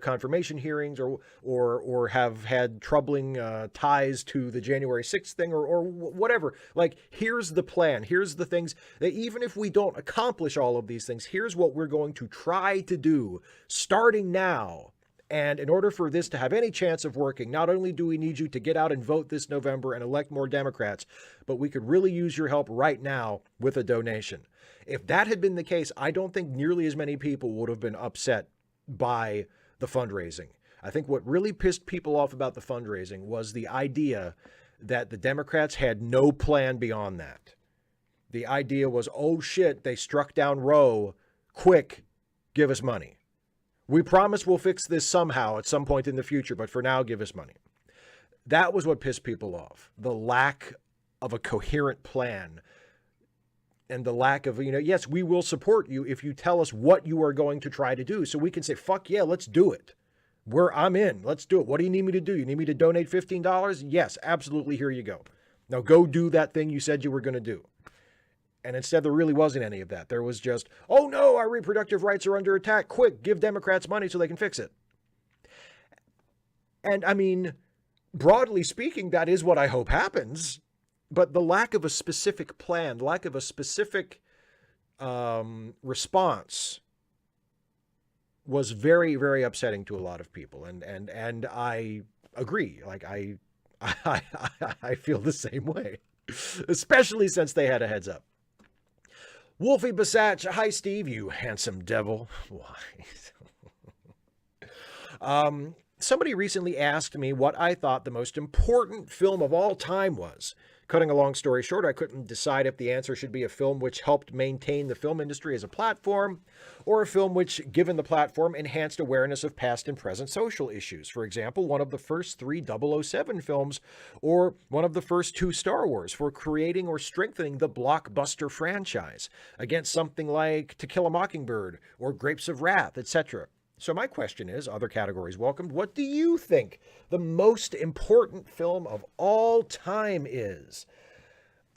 Speaker 1: confirmation hearings, or have had troubling ties to the January 6th thing, or whatever. Like, here's the plan. Here's the things that even if we don't accomplish all of these things, here's what we're going to try to do starting now. And in order for this to have any chance of working, not only do we need you to get out and vote this November and elect more Democrats, but we could really use your help right now with a donation. If that had been the case, I don't think nearly as many people would have been upset by the fundraising. I think what really pissed people off about the fundraising was the idea that the Democrats had no plan beyond that. The idea was, oh shit, they struck down Roe. Quick, give us money. We promise we'll fix this somehow at some point in the future, but for now, give us money. That was what pissed people off. The lack of a coherent plan, and the lack of, yes, we will support you if you tell us what you are going to try to do. So we can say, fuck yeah, let's do it. I'm in. Let's do it. What do you need me to do? You need me to donate $15? Yes, absolutely. Here you go. Now go do that thing you said you were going to do. And instead, there really wasn't any of that. There was just, oh no, our reproductive rights are under attack. Quick, give Democrats money so they can fix it. And I mean, broadly speaking, that is what I hope happens. But the lack of a specific plan, the lack of a specific response was very, very upsetting to a lot of people. And I agree. Like, I feel the same way, especially since they had a heads up. Wolfie Basach, hi Steve, you handsome devil. Why? Somebody recently asked me what I thought the most important film of all time was. Cutting a long story short, I couldn't decide if the answer should be a film which helped maintain the film industry as a platform, or a film which, given the platform, enhanced awareness of past and present social issues. For example, one of the first 3 007 films, or one of the first 2 Star Wars, for creating or strengthening the blockbuster franchise, against something like To Kill a Mockingbird, or Grapes of Wrath, etc. So my question is, other categories welcomed, what do you think the most important film of all time is?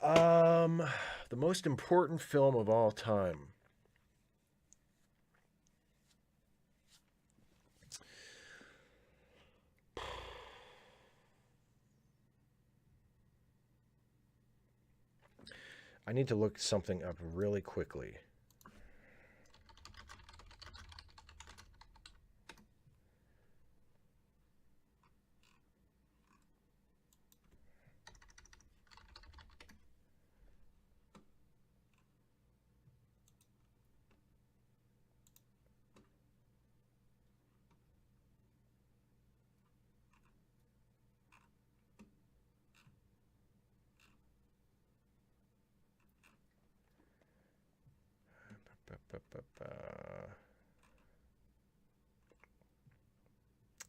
Speaker 1: The most important film of all time. I need to look something up really quickly.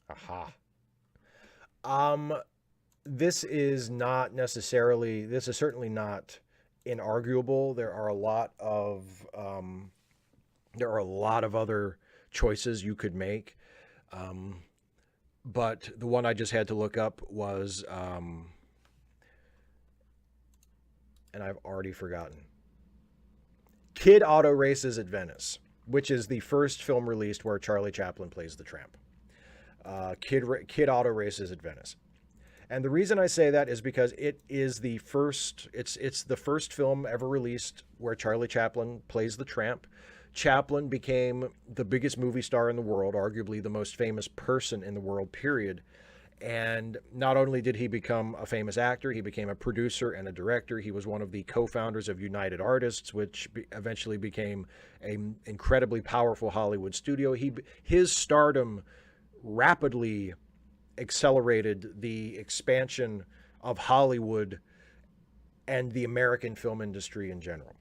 Speaker 1: Aha. This is not necessarily, this is certainly not inarguable. There are a lot of other choices you could make. But the one I just had to look up was, and I've already forgotten, Kid Auto Races at Venice, which is the first film released where Charlie Chaplin plays the tramp. Kid Auto Races at Venice. And the reason I say that is because it's the first film ever released where Charlie Chaplin plays the tramp. Chaplin became the biggest movie star in the world, arguably the most famous person in the world, period. And not only did he become a famous actor, he became a producer and a director. He was one of the co-founders of United Artists, which eventually became an incredibly powerful Hollywood studio. His stardom rapidly accelerated the expansion of Hollywood and the American film industry in general.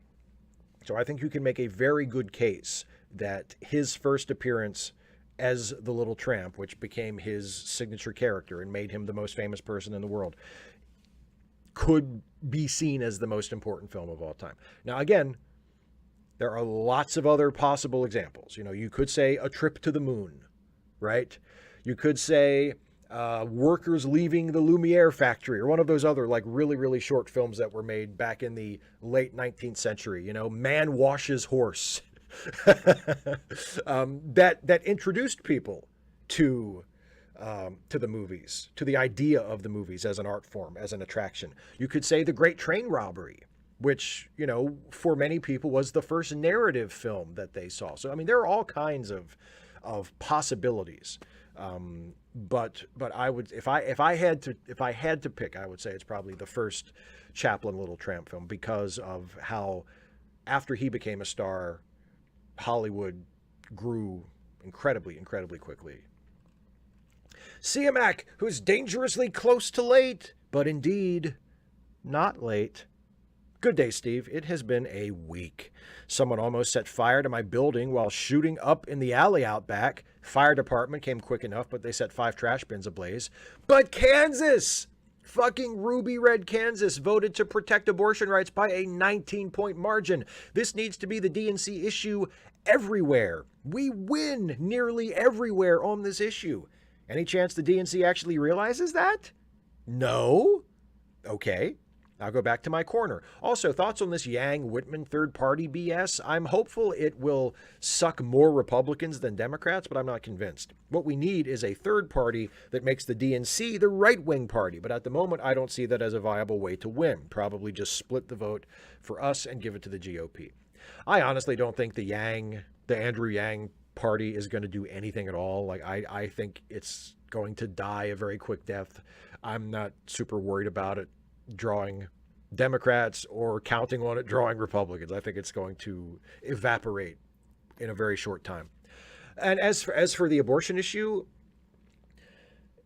Speaker 1: So I think you can make a very good case that his first appearance as the Little Tramp, which became his signature character and made him the most famous person in the world, could be seen as the most important film of all time. Now, again, there are lots of other possible examples. You know, you could say A Trip to the Moon, right? You could say Workers Leaving the Lumiere Factory, or one of those other like really, really short films that were made back in the late 19th century. You know, Man Washes Horse, that introduced people to the movies, to the idea of the movies as an art form, as an attraction. You could say The Great Train Robbery, which, you know, for many people was the first narrative film that they saw. So, I mean, there are all kinds of possibilities. But I would, if I had to pick, I would say it's probably the first Chaplin Little Tramp film, because of how, after he became a star, Hollywood grew incredibly, incredibly quickly. Siamak, who's dangerously close to late, but indeed not late. Good day, Steve. It has been a week. Someone almost set fire to my building while shooting up in the alley out back. Fire department came quick enough, but they set 5 trash bins ablaze. But Kansas, fucking ruby red Kansas, voted to protect abortion rights by a 19-point margin. This needs to be the DNC issue everywhere. We win nearly everywhere on this issue. Any chance the DNC actually realizes that? No? Okay. I'll go back to my corner. Also, thoughts on this Yang-Whitman third-party BS? I'm hopeful it will suck more Republicans than Democrats, but I'm not convinced. What we need is a third party that makes the DNC the right-wing party, but at the moment, I don't see that as a viable way to win. Probably just split the vote for us and give it to the GOP. I honestly don't think the Andrew Yang party is going to do anything at all. Like, I think it's going to die a very quick death. I'm not super worried about it drawing Democrats or counting on it drawing Republicans. I think it's going to evaporate in a very short time. And as for the abortion issue,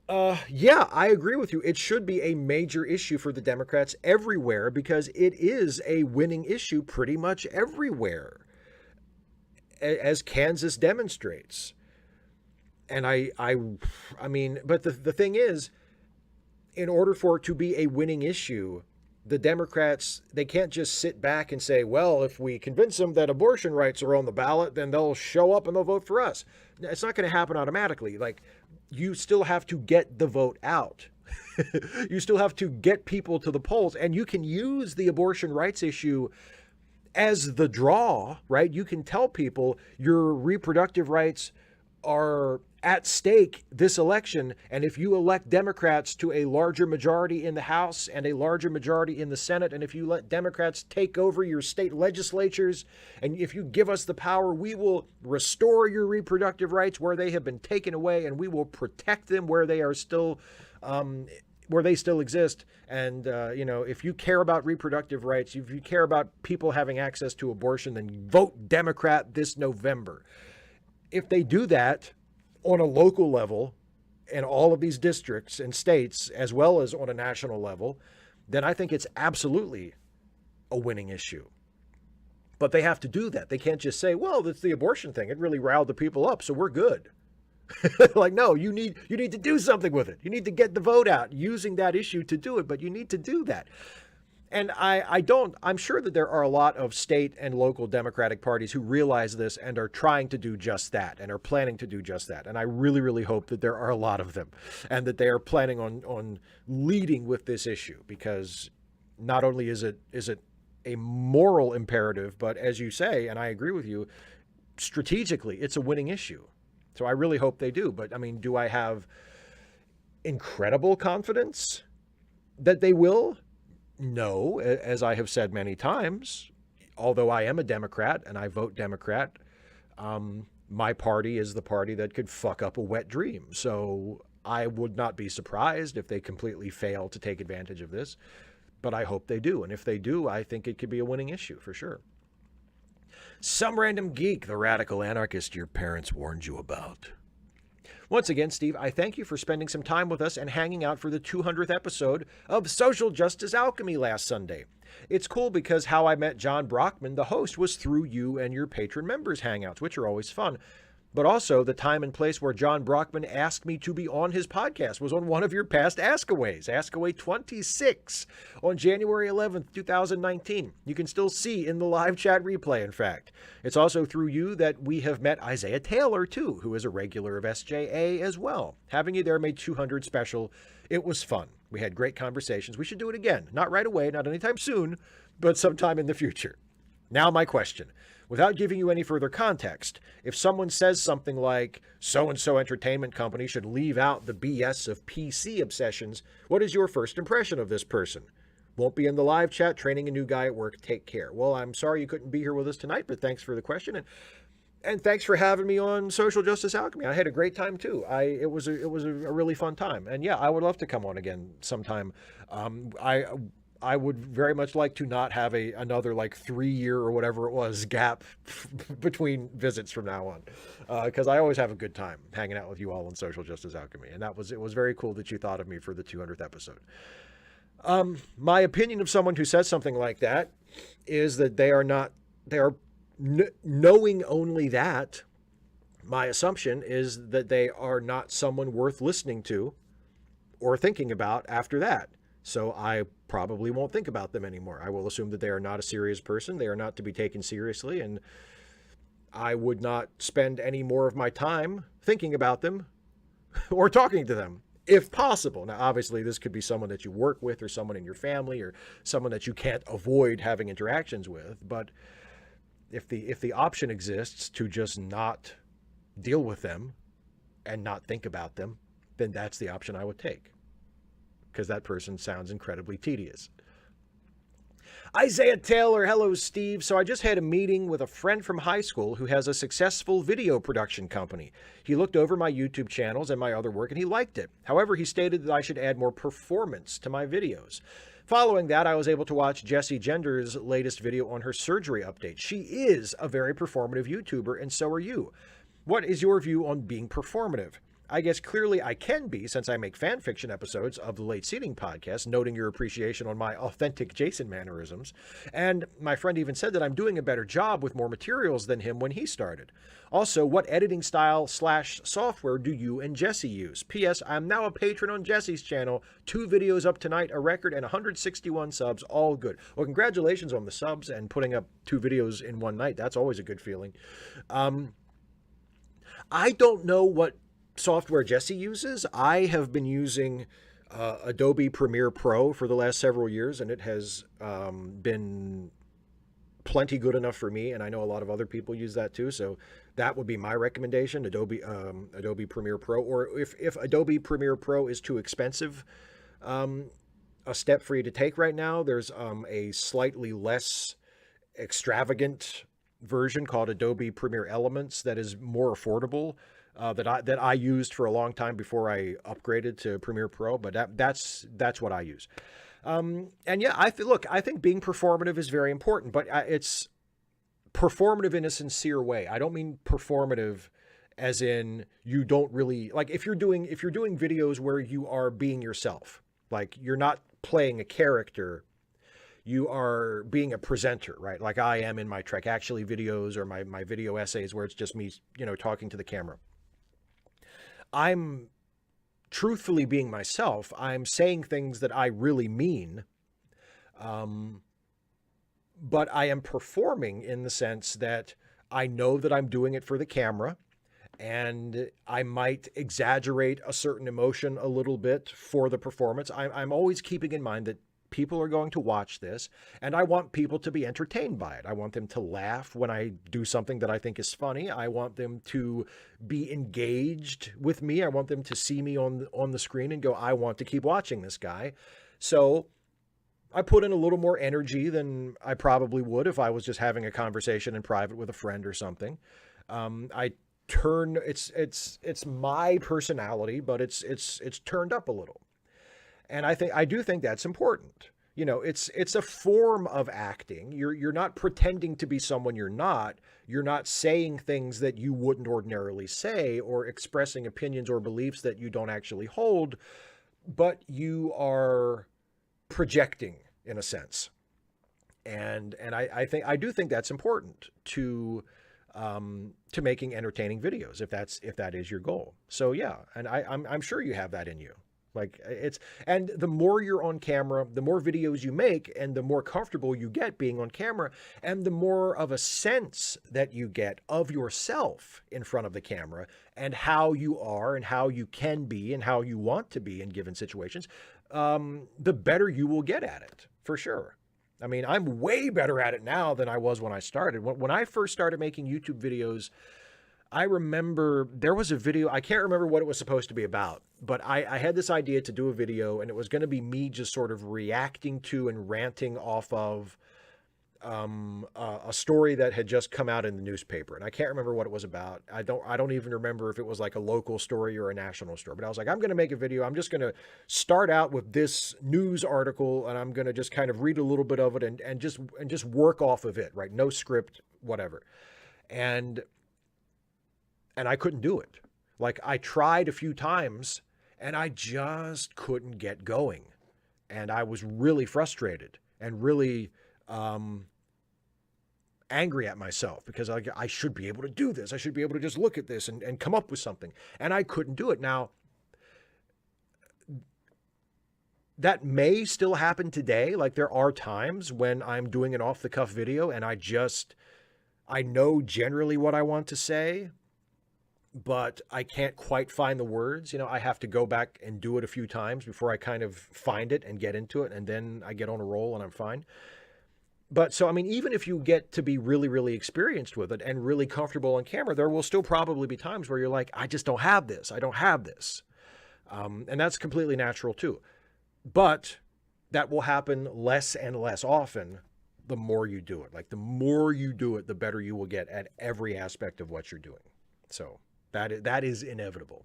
Speaker 1: yeah, I agree with you. It should be a major issue for the Democrats everywhere, because it is a winning issue pretty much everywhere, as Kansas demonstrates. And I mean, but the thing is, in order for it to be a winning issue, the Democrats, they can't just sit back and say, well, if we convince them that abortion rights are on the ballot, then they'll show up and they'll vote for us. It's not going to happen automatically. Like, you still have to get the vote out. You still have to get people to the polls, and you can use the abortion rights issue as the draw, right? You can tell people your reproductive rights are at stake this election, and if you elect Democrats to a larger majority in the House and a larger majority in the Senate, and if you let Democrats take over your state legislatures, and if you give us the power, we will restore your reproductive rights where they have been taken away, and we will protect them where they are still where they still exist. And you know, if you care about reproductive rights, if you care about people having access to abortion, then vote Democrat this November. If they do that on a local level in all of these districts and states, as well as on a national level, then I think it's absolutely a winning issue. But they have to do that. They can't just say, well, that's the abortion thing. It really riled the people up, so we're good. Like, no, you need to do something with it. You need to get the vote out using that issue to do it, but you need to do that. And I'm sure that there are a lot of state and local Democratic parties who realize this and are trying to do just that and are planning to do just that. And I really, really hope that there are a lot of them and that they are planning on leading with this issue, because not only is it a moral imperative, but as you say, and I agree with you, strategically, it's a winning issue. So I really hope they do. But I mean, do I have incredible confidence that they will? No, as I have said many times, although I am a Democrat and I vote Democrat, my party is the party that could fuck up a wet dream. So I would not be surprised if they completely fail to take advantage of this, but I hope they do. And if they do, I think it could be a winning issue for sure. Some random geek, the radical anarchist your parents warned you about. Once again, Steve, I thank you for spending some time with us and hanging out for the 200th episode of Social Justice Alchemy last Sunday. It's cool because how I met John Brockman, the host, was through you and your patron members' hangouts, which are always fun. But also the time and place where John Brockman asked me to be on his podcast was on one of your past Askaways, Askaway 26, on January 11th, 2019. You can still see in the live chat replay, in fact. It's also through you that we have met Isaiah Taylor, too, who is a regular of SJA as well. Having you there made 200 special. It was fun. We had great conversations. We should do it again. Not right away, not anytime soon, but sometime in the future. Now my question. Without giving you any further context, if someone says something like, so-and-so entertainment company should leave out the BS of PC obsessions, what is your first impression of this person? Won't be in the live chat, training a new guy at work. Take care. Well, I'm sorry you couldn't be here with us tonight, but thanks for the question. And thanks for having me on Social Justice Alchemy. I had a great time, too. It was a really fun time. And yeah, I would love to come on again sometime. I would very much like to not have another like 3-year or whatever it was gap between visits from now on, because I always have a good time hanging out with you all on Social Justice Alchemy, and it was very cool that you thought of me for the 200th episode. My opinion of someone who says something like that is that they are knowing only that. My assumption is that they are not someone worth listening to or thinking about after that. So I probably won't think about them anymore. I will assume that they are not a serious person. They are not to be taken seriously. And I would not spend any more of my time thinking about them or talking to them, if possible. Now, obviously, this could be someone that you work with or someone in your family or someone that you can't avoid having interactions with. But if the option exists to just not deal with them and not think about them, then that's the option I would take, because that person sounds incredibly tedious. Isaiah Taylor, hello, Steve. So I just had a meeting with a friend from high school who has a successful video production company. He looked over my YouTube channels and my other work, and he liked it. However, he stated that I should add more performance to my videos. Following that, I was able to watch Jessie Gender's latest video on her surgery update. She is a very performative YouTuber, and so are you. What is your view on being performative? I guess clearly I can be, since I make fan fiction episodes of the Late Seating podcast, noting your appreciation on my authentic Jason mannerisms. And my friend even said that I'm doing a better job with more materials than him when he started. Also, what editing style / software do you and Jesse use? P.S. I'm now a patron on Jesse's channel. 2 videos up tonight, a record, and 161 subs. All good. Well, congratulations on the subs and putting up 2 videos in one night. That's always a good feeling. I don't know what software Jesse uses. I have been using Adobe Premiere Pro for the last several years, and it has been plenty good enough for me, and I know a lot of other people use that too, so that would be my recommendation, Adobe Premiere Pro. Or if Adobe Premiere Pro is too expensive a step for you to take right now, there's a slightly less extravagant version called Adobe Premiere Elements that is more affordable, that I used for a long time before I upgraded to Premiere Pro, but that's what I use. And yeah, I think being performative is very important, but it's performative in a sincere way. I don't mean performative as in you don't really, like, if you're doing videos where you are being yourself, like you're not playing a character, you are being a presenter, right? Like I am in my Trek Actually videos or my video essays where it's just me, talking to the camera. I'm truthfully being myself. I'm saying things that I really mean. But I am performing in the sense that I know that I'm doing it for the camera, and I might exaggerate a certain emotion a little bit for the performance. I'm always keeping in mind that people are going to watch this, and I want people to be entertained by it. I want them to laugh when I do something that I think is funny. I want them to be engaged with me. I want them to see me on the screen and go, I want to keep watching this guy. So I put in a little more energy than I probably would if I was just having a conversation in private with a friend or something. It's my personality, but it's turned up a little. And I do think that's important. It's a form of acting. You're not pretending to be someone you're not. You're not saying things that you wouldn't ordinarily say or expressing opinions or beliefs that you don't actually hold, but you are projecting in a sense. And I do think that's important to making entertaining videos if that is your goal. So yeah, and I'm sure you have that in you. Like and the more you're on camera, the more videos you make and the more comfortable you get being on camera and the more of a sense that you get of yourself in front of the camera and how you are and how you can be and how you want to be in given situations, the better you will get at it, for sure. I mean, I'm way better at it now than I was when I started. When I first started making YouTube videos, I remember there was a video, I can't remember what it was supposed to be about, but I had this idea to do a video and it was going to be me just sort of reacting to and ranting off of a story that had just come out in the newspaper. And I can't remember what it was about. I don't even remember if it was like a local story or a national story, but I was like, I'm going to make a video. I'm just going to start out with this news article and I'm going to just kind of read a little bit of it and just work off of it, right? No script, whatever. And I couldn't do it. Like I tried a few times and I just couldn't get going. And I was really frustrated and really angry at myself because I should be able to do this. I should be able to just look at this and come up with something. And I couldn't do it. Now, that may still happen today. Like there are times when I'm doing an off-the-cuff video and I know generally what I want to say, but I can't quite find the words. I have to go back and do it a few times before I kind of find it and get into it. And then I get on a roll and I'm fine. But so, I mean, even if you get to be really, really experienced with it and really comfortable on camera, there will still probably be times where you're like, I just don't have this. I don't have this. And that's completely natural too. But that will happen less and less often the more you do it. Like the more you do it, the better you will get at every aspect of what you're doing. So that is inevitable.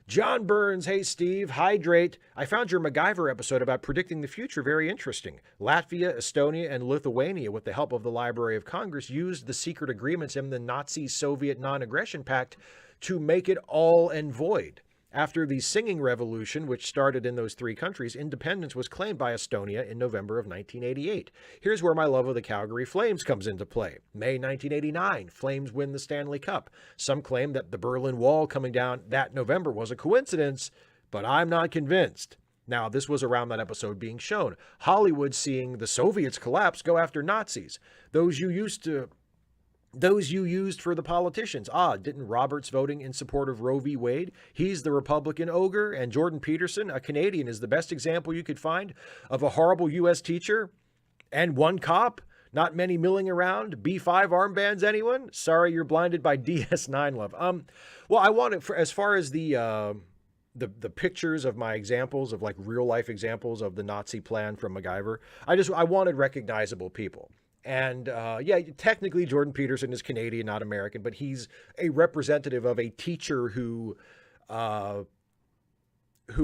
Speaker 1: John Burns, hey Steve, hydrate. I found your MacGyver episode about predicting the future very interesting. Latvia, Estonia, and Lithuania, with the help of the Library of Congress, used the secret agreements in the Nazi-Soviet non-aggression pact to make it all and void. After the singing revolution, which started in those three countries, independence was claimed by Estonia in November of 1988. Here's where my love of the Calgary Flames comes into play. May 1989, Flames win the Stanley Cup. Some claim that the Berlin Wall coming down that November was a coincidence, but I'm not convinced. Now, this was around that episode being shown. Hollywood seeing the Soviets collapse go after Nazis. Those you used for the politicians. Didn't Roberts voting in support of Roe v. Wade? He's the Republican ogre, and Jordan Peterson, a Canadian, is the best example you could find of a horrible U.S. teacher and one cop. Not many milling around. B5 armbands, anyone? Sorry, you're blinded by DS9 love. Well, I want to, as far as the pictures of my examples of like real life examples of the Nazi plan from MacGyver, I wanted recognizable people. And yeah, technically Jordan Peterson is Canadian, not American, but he's a representative of a teacher who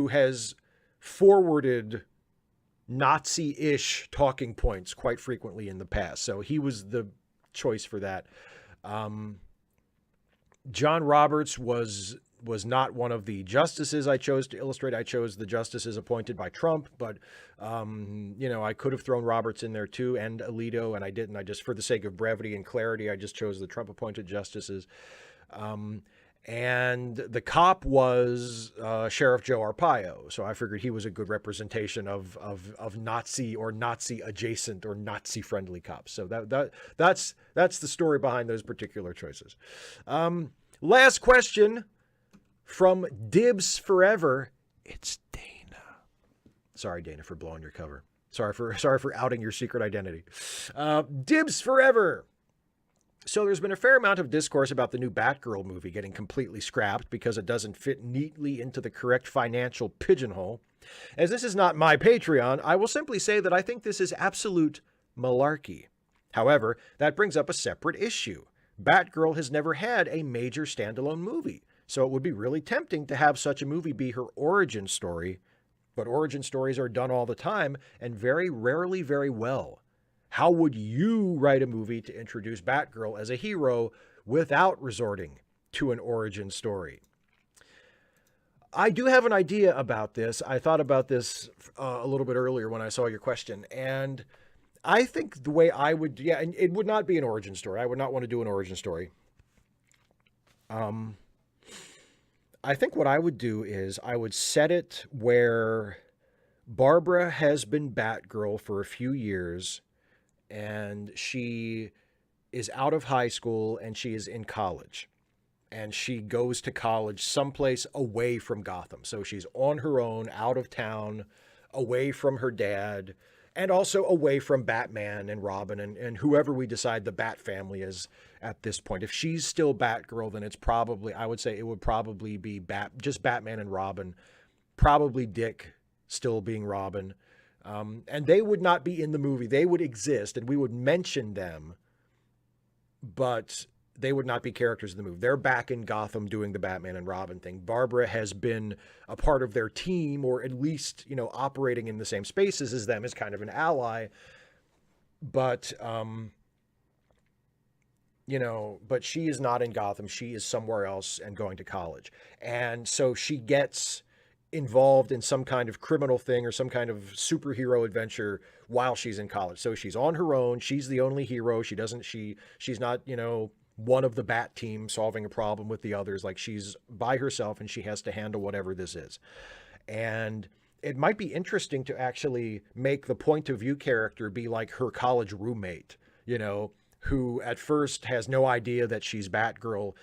Speaker 1: has forwarded Nazi-ish talking points quite frequently in the past. So he was the choice for that. John Roberts was was not one of the justices I chose to illustrate. I chose the justices appointed by Trump, but, you know, I could have thrown Roberts in there too, and Alito, and I didn't. I just, for the sake of brevity and clarity, I just chose the Trump appointed justices. And the cop was Sheriff Joe Arpaio, so I figured he was a good representation of Nazi or Nazi adjacent or Nazi friendly cops. So that's the story behind those particular choices. Last question from Dibs Forever. It's Dana. Sorry, Dana, for blowing your cover. Sorry for outing your secret identity. Dibs Forever. So there's been a fair amount of discourse about the new Batgirl movie getting completely scrapped because it doesn't fit neatly into the correct financial pigeonhole. As this is not my Patreon, I will simply say that I think this is absolute malarkey. However, that brings up a separate issue. Batgirl has never had a major standalone movie, so it would be really tempting to have such a movie be her origin story, but origin stories are done all the time and very rarely very well. How would you write a movie to introduce Batgirl as a hero without resorting to an origin story? I do have an idea about this. I thought about this a little bit earlier when I saw your question, and I think the way I would, yeah, and it would not be an origin story. I would not want to do an origin story. I think what I would do is I would set it where Barbara has been Batgirl for a few years, and she is out of high school and she is in college, and she goes to college someplace away from Gotham. So she's on her own, out of town, away from her dad, and also away from Batman and Robin and whoever we decide the Bat family is at this point. If she's still Batgirl, then it's probably, I would say it would probably be just Batman and Robin, probably Dick still being Robin. And they would not be in the movie. They would exist and we would mention them, but they would not be characters in the movie. They're back in Gotham doing the Batman and Robin thing. Barbara has been a part of their team, or at least, you know, operating in the same spaces as them as kind of an ally. But, you know, but she is not in Gotham. She is somewhere else and going to college. And so she gets involved in some kind of criminal thing or some kind of superhero adventure while she's in college. So she's on her own. She's the only hero. She's not, you know, one of the Bat team solving a problem with the others. Like, she's by herself and she has to handle whatever this is. And it might be interesting to actually make the point of view character be like her college roommate, you know, who at first has no idea that she's Batgirl,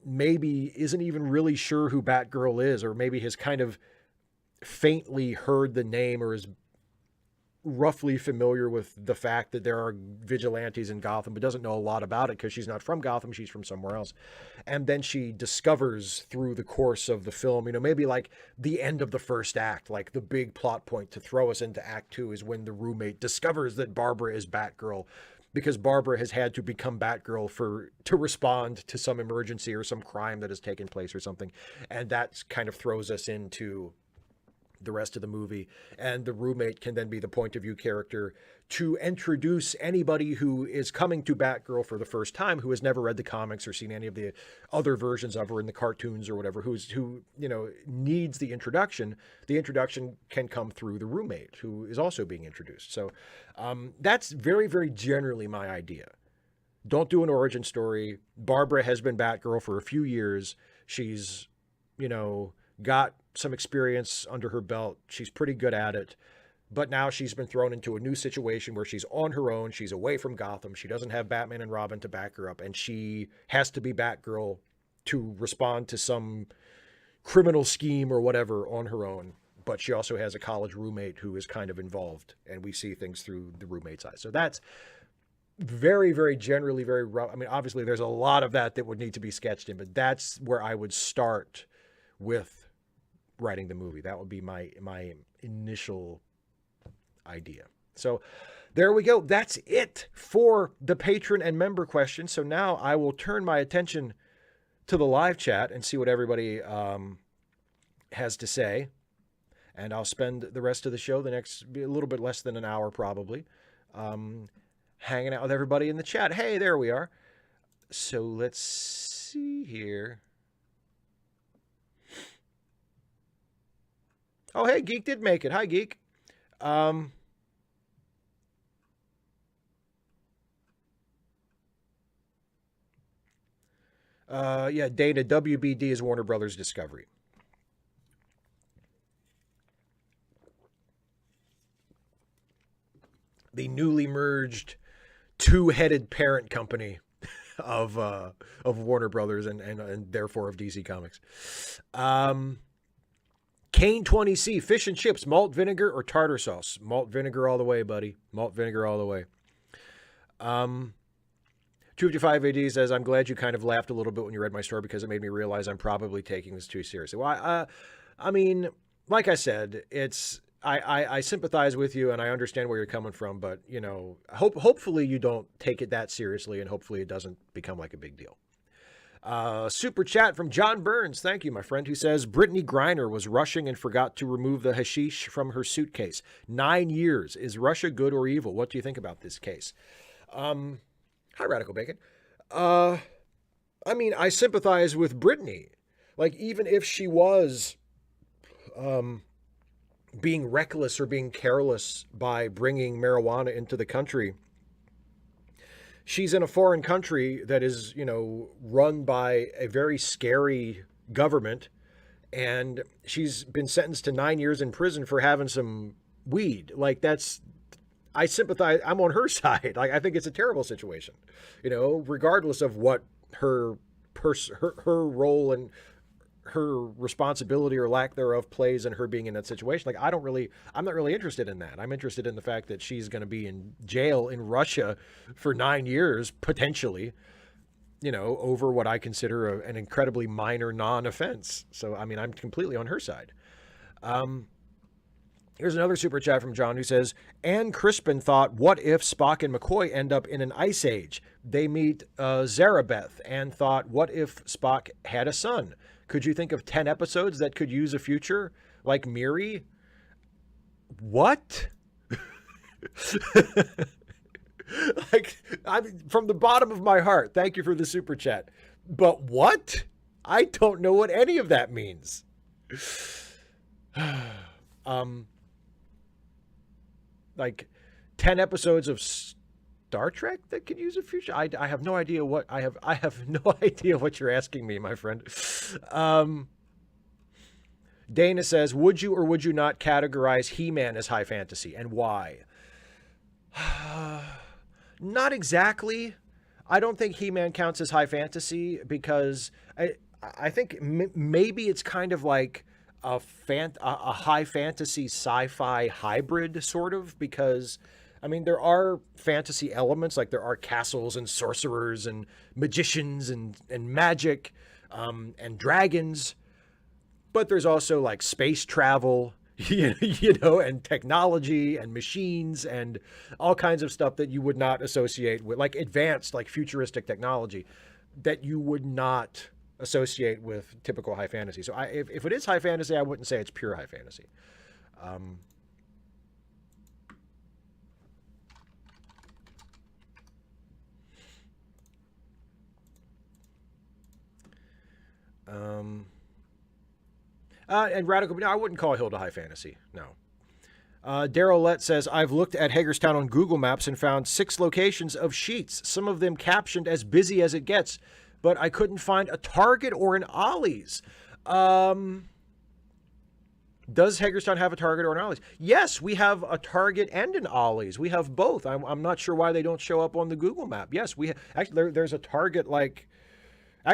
Speaker 1: maybe isn't even really sure who Batgirl is, or maybe has kind of faintly heard the name or is roughly familiar with the fact that there are vigilantes in Gotham, but doesn't know a lot about it because she's not from Gotham. She's from somewhere else. And then she discovers through the course of the film, you know, maybe like the end of the first act, like the big plot point to throw us into Act 2 is when the roommate discovers that Barbara is Batgirl, because Barbara has had to become Batgirl to respond to some emergency or some crime that has taken place or something. And that kind of throws us into the rest of the movie. And the roommate can then be the point of view character to introduce anybody who is coming to Batgirl for the first time, who has never read the comics or seen any of the other versions of her in the cartoons or whatever, who, you know, needs the introduction. The introduction can come through the roommate who is also being introduced. So that's very, very generally my idea. Don't do an origin story. Barbara has been Batgirl for a few years. She's, you know, got some experience under her belt. She's pretty good at it. But now she's been thrown into a new situation where she's on her own. She's away from Gotham. She doesn't have Batman and Robin to back her up. And she has to be Batgirl to respond to some criminal scheme or whatever on her own. But she also has a college roommate who is kind of involved. And we see things through the roommate's eyes. So that's very, very generally very rough. I mean, obviously, there's a lot of that would need to be sketched in. But that's where I would start with writing the movie. That would be my initial idea. So there we go. That's it for the patron and member questions. So now I will turn my attention to the live chat and see what everybody has to say. And I'll spend the rest of the show, a little bit less than an hour probably, hanging out with everybody in the chat. Hey, there we are. So let's see here. Oh, hey, Geek did make it. Hi, Geek. Yeah, Dana, WBD is Warner Brothers Discovery. The newly merged two-headed parent company of Warner Brothers and therefore of DC Comics. Kane 20C, fish and chips, malt vinegar or tartar sauce? Malt vinegar all the way, buddy. Malt vinegar all the way. 255 AD says, I'm glad you kind of laughed a little bit when you read my story because it made me realize I'm probably taking this too seriously. Well, I mean, like I said, I sympathize with you and I understand where you're coming from, but you know, hopefully you don't take it that seriously and hopefully it doesn't become like a big deal. Super chat from John Burns. Thank you, my friend, who says Brittany Griner was rushing and forgot to remove the hashish from her suitcase. 9 years. Is Russia good or evil? What do you think about this case? Hi, Radical Bacon. I mean, I sympathize with Brittany. Like, even if she was being reckless or being careless by bringing marijuana into the country, she's in a foreign country that is, you know, run by a very scary government, and she's been sentenced to 9 years in prison for having some weed. Like, I sympathize. I'm on her side. Like, I think it's a terrible situation, you know, regardless of what her role and her responsibility or lack thereof plays in her being in that situation. Like, I'm not really interested in that. I'm interested in the fact that she's going to be in jail in Russia for 9 years, potentially, you know, over what I consider an incredibly minor non-offense. So, I mean, I'm completely on her side. Here's another super chat from John who says, Anne Crispin thought, what if Spock and McCoy end up in an ice age? They meet Zarabeth and thought, what if Spock had a son? Could you think of 10 episodes that could use a future like Miri? What? Like, from the bottom of my heart, thank you for the super chat. But what? I don't know what any of that means. Like 10 episodes of Star Trek that could use a future. I have no idea what I have no idea what you're asking me, my friend. Dana says, would you or would you not categorize He-Man as high fantasy, and why? Not exactly. I don't think He-Man counts as high fantasy because I think maybe it's kind of like a high fantasy sci-fi hybrid, sort of, because I mean, there are fantasy elements, like there are castles and sorcerers and magicians and magic and dragons, but there's also like space travel, you know, and technology and machines and all kinds of stuff that you would not associate with, like advanced, like futuristic technology that you would not associate with typical high fantasy. So if it is high fantasy, I wouldn't say it's pure high fantasy. And Radical, no, I wouldn't call Hilda high fantasy. No. Daryl Lett says, I've looked at Hagerstown on Google Maps and found 6 locations of Sheets, some of them captioned as busy as it gets, but I couldn't find a Target or an Ollie's. Does Hagerstown have a Target or an Ollie's? Yes, we have a Target and an Ollie's. We have both. I'm not sure why they don't show up on the Google map. Yes, actually there's a Target, like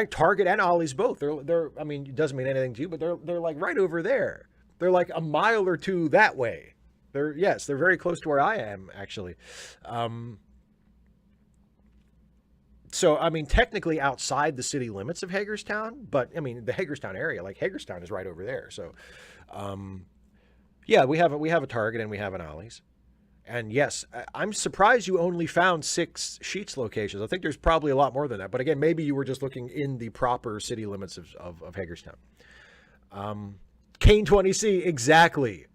Speaker 1: Target and Ollie's both. They're I mean, it doesn't mean anything to you, but they're like right over there. They're like a mile or two that way. They're very close to where I am, actually. So, I mean, technically outside the city limits of Hagerstown, but I mean, the Hagerstown area, like Hagerstown is right over there. So, yeah, we have a Target and we have an Ollie's. And yes, I'm surprised you only found 6 Sheets locations. I think there's probably a lot more than that. But again, maybe you were just looking in the proper city limits of Hagerstown. Kane 20C, exactly.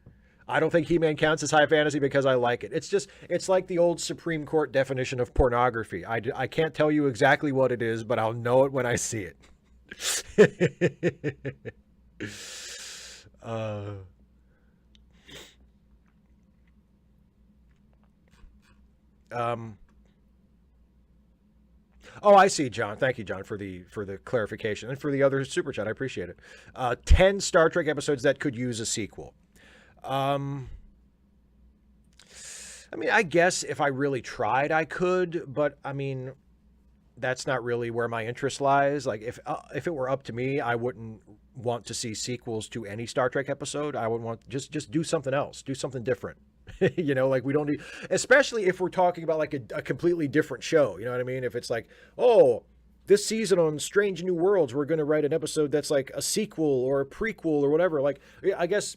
Speaker 1: I don't think He-Man counts as high fantasy because I like it. It's like the old Supreme Court definition of pornography. I can't tell you exactly what it is, but I'll know it when I see it. Um, oh, I see, John. Thank you, John, for the clarification and for the other super chat. I appreciate it. 10 Star Trek episodes that could use a sequel. Um, I mean, I guess if I really tried, I could, but I mean, that's not really where my interest lies. Like if it were up to me, I wouldn't want to see sequels to any Star Trek episode. I would want just do something else, do something different. You know, like we don't need, especially if we're talking about like a completely different show. You know what I mean? If it's like, oh, this season on Strange New Worlds, we're going to write an episode that's like a sequel or a prequel or whatever. Like, I guess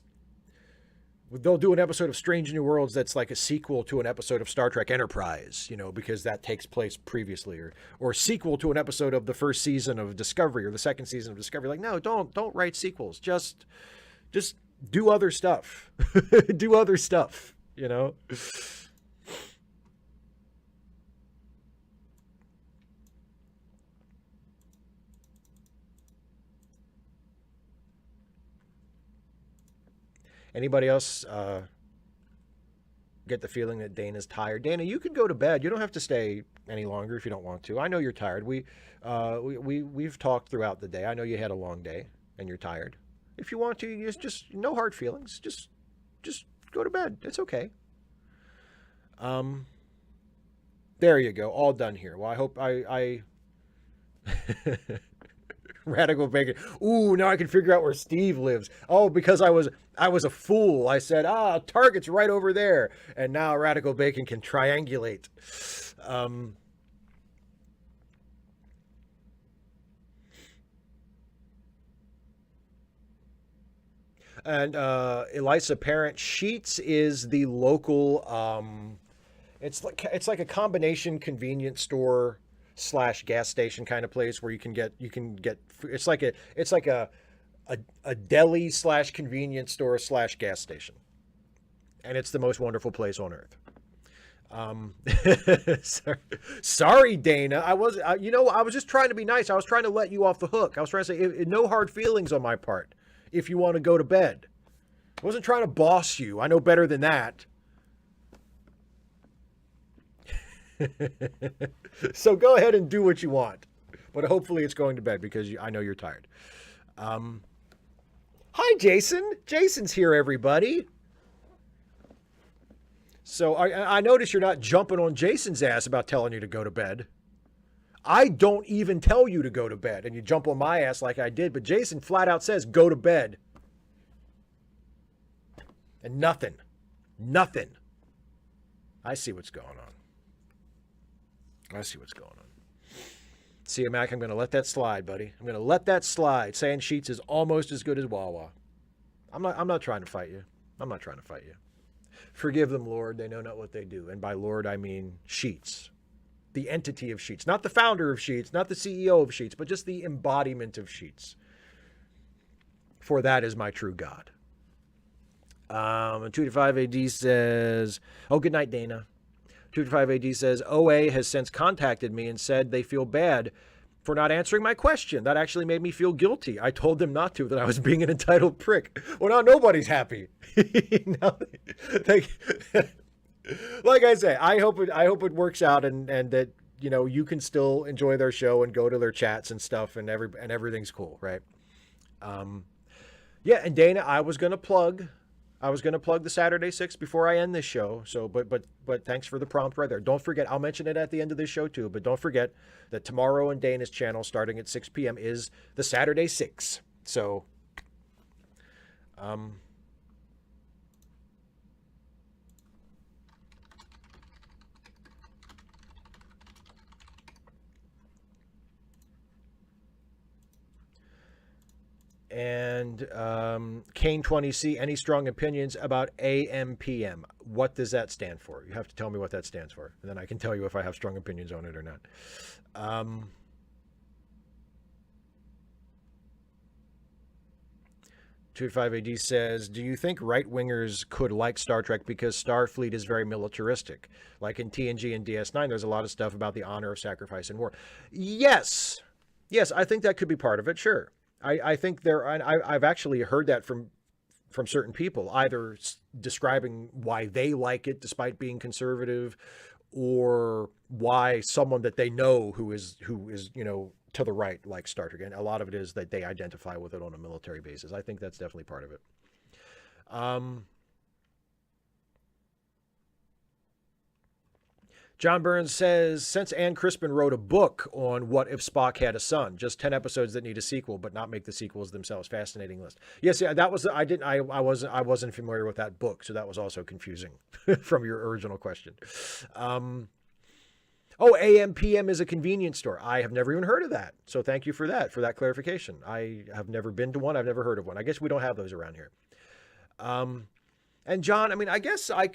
Speaker 1: they'll do an episode of Strange New Worlds that's like a sequel to an episode of Star Trek Enterprise, you know, because that takes place previously, or sequel to an episode of the first season of Discovery or the second season of Discovery. Like, no, don't write sequels. Just do other stuff. Do other stuff, you know. Anybody else get the feeling that Dana's tired? Dana, you can go to bed. You don't have to stay any longer if you don't want to. I know you're tired. We've talked throughout the day. I know you had a long day and you're tired. If you want to, you just no hard feelings. Just go to bed. It's okay. There you go. All done here. Well, I hope I Radical Bacon. Ooh, now I can figure out where Steve lives. Oh, because I was a fool. I said, Target's right over there. And now Radical Bacon can triangulate. And Elisa Parent, Sheets is the local it's like a combination convenience store slash gas station kind of place where you can get it's like a deli slash convenience store slash gas station, and it's the most wonderful place on earth. Sorry, Dana. I was just trying to be nice. I was trying to let you off the hook. I was trying to say no hard feelings on my part. If you want to go to bed, I wasn't trying to boss you. I know better than that. So go ahead and do what you want, but hopefully it's going to bed because I know you're tired. Hi, Jason. Jason's here, everybody. So I notice you're not jumping on Jason's ass about telling you to go to bed. I don't even tell you to go to bed, and you jump on my ass like I did, but Jason flat out says, go to bed. And nothing. I see what's going on. See, Mac, I'm going to let that slide, buddy. I'm going to let that slide. Saying Sheets is almost as good as Wawa. I'm not trying to fight you. Forgive them, Lord. They know not what they do. And by Lord, I mean Sheets. The entity of Sheets. Not the founder of Sheets, not the CEO of Sheets, but just the embodiment of Sheets. For that is my true God. 2 to 5 AD says, oh, good night, Dana. 2 to 5 AD says, OA has since contacted me and said they feel bad for not answering my question. That actually made me feel guilty. I told them not to, that I was being an entitled prick. Well, now nobody's happy. Like I say, I hope it works out and that, you know, you can still enjoy their show and go to their chats and stuff and everything's cool, right? Yeah, and Dana, I was gonna plug the Saturday 6 before I end this show. So, but thanks for the prompt right there. Don't forget, I'll mention it at the end of this show too. But don't forget that tomorrow on Dana's channel, starting at 6 p.m., is the Saturday 6. So, and Kane 20C, any strong opinions about AMPM? What does that stand for? You have to tell me what that stands for, and then I can tell you if I have strong opinions on it or not. 25 AD says, do you think right-wingers could like Star Trek because Starfleet is very militaristic? Like in TNG and DS9, there's a lot of stuff about the honor of sacrifice in war. Yes, I think that could be part of it, sure. I think I've actually heard that from certain people, either describing why they like it despite being conservative, or why someone that they know who is to the right likes Star Trek. And a lot of it is that they identify with it on a military basis. I think that's definitely part of it. John Burns says, since Ann Crispin wrote a book on What If Spock Had a Son, just 10 episodes that need a sequel, but not make the sequels themselves. Fascinating list. Yes, yeah, that was, I wasn't familiar with that book, so that was also confusing from your original question. Oh, AM PM is a convenience store. I have never even heard of that. So thank you for that clarification. I have never been to one. I've never heard of one. I guess we don't have those around here. And John, I mean, I guess I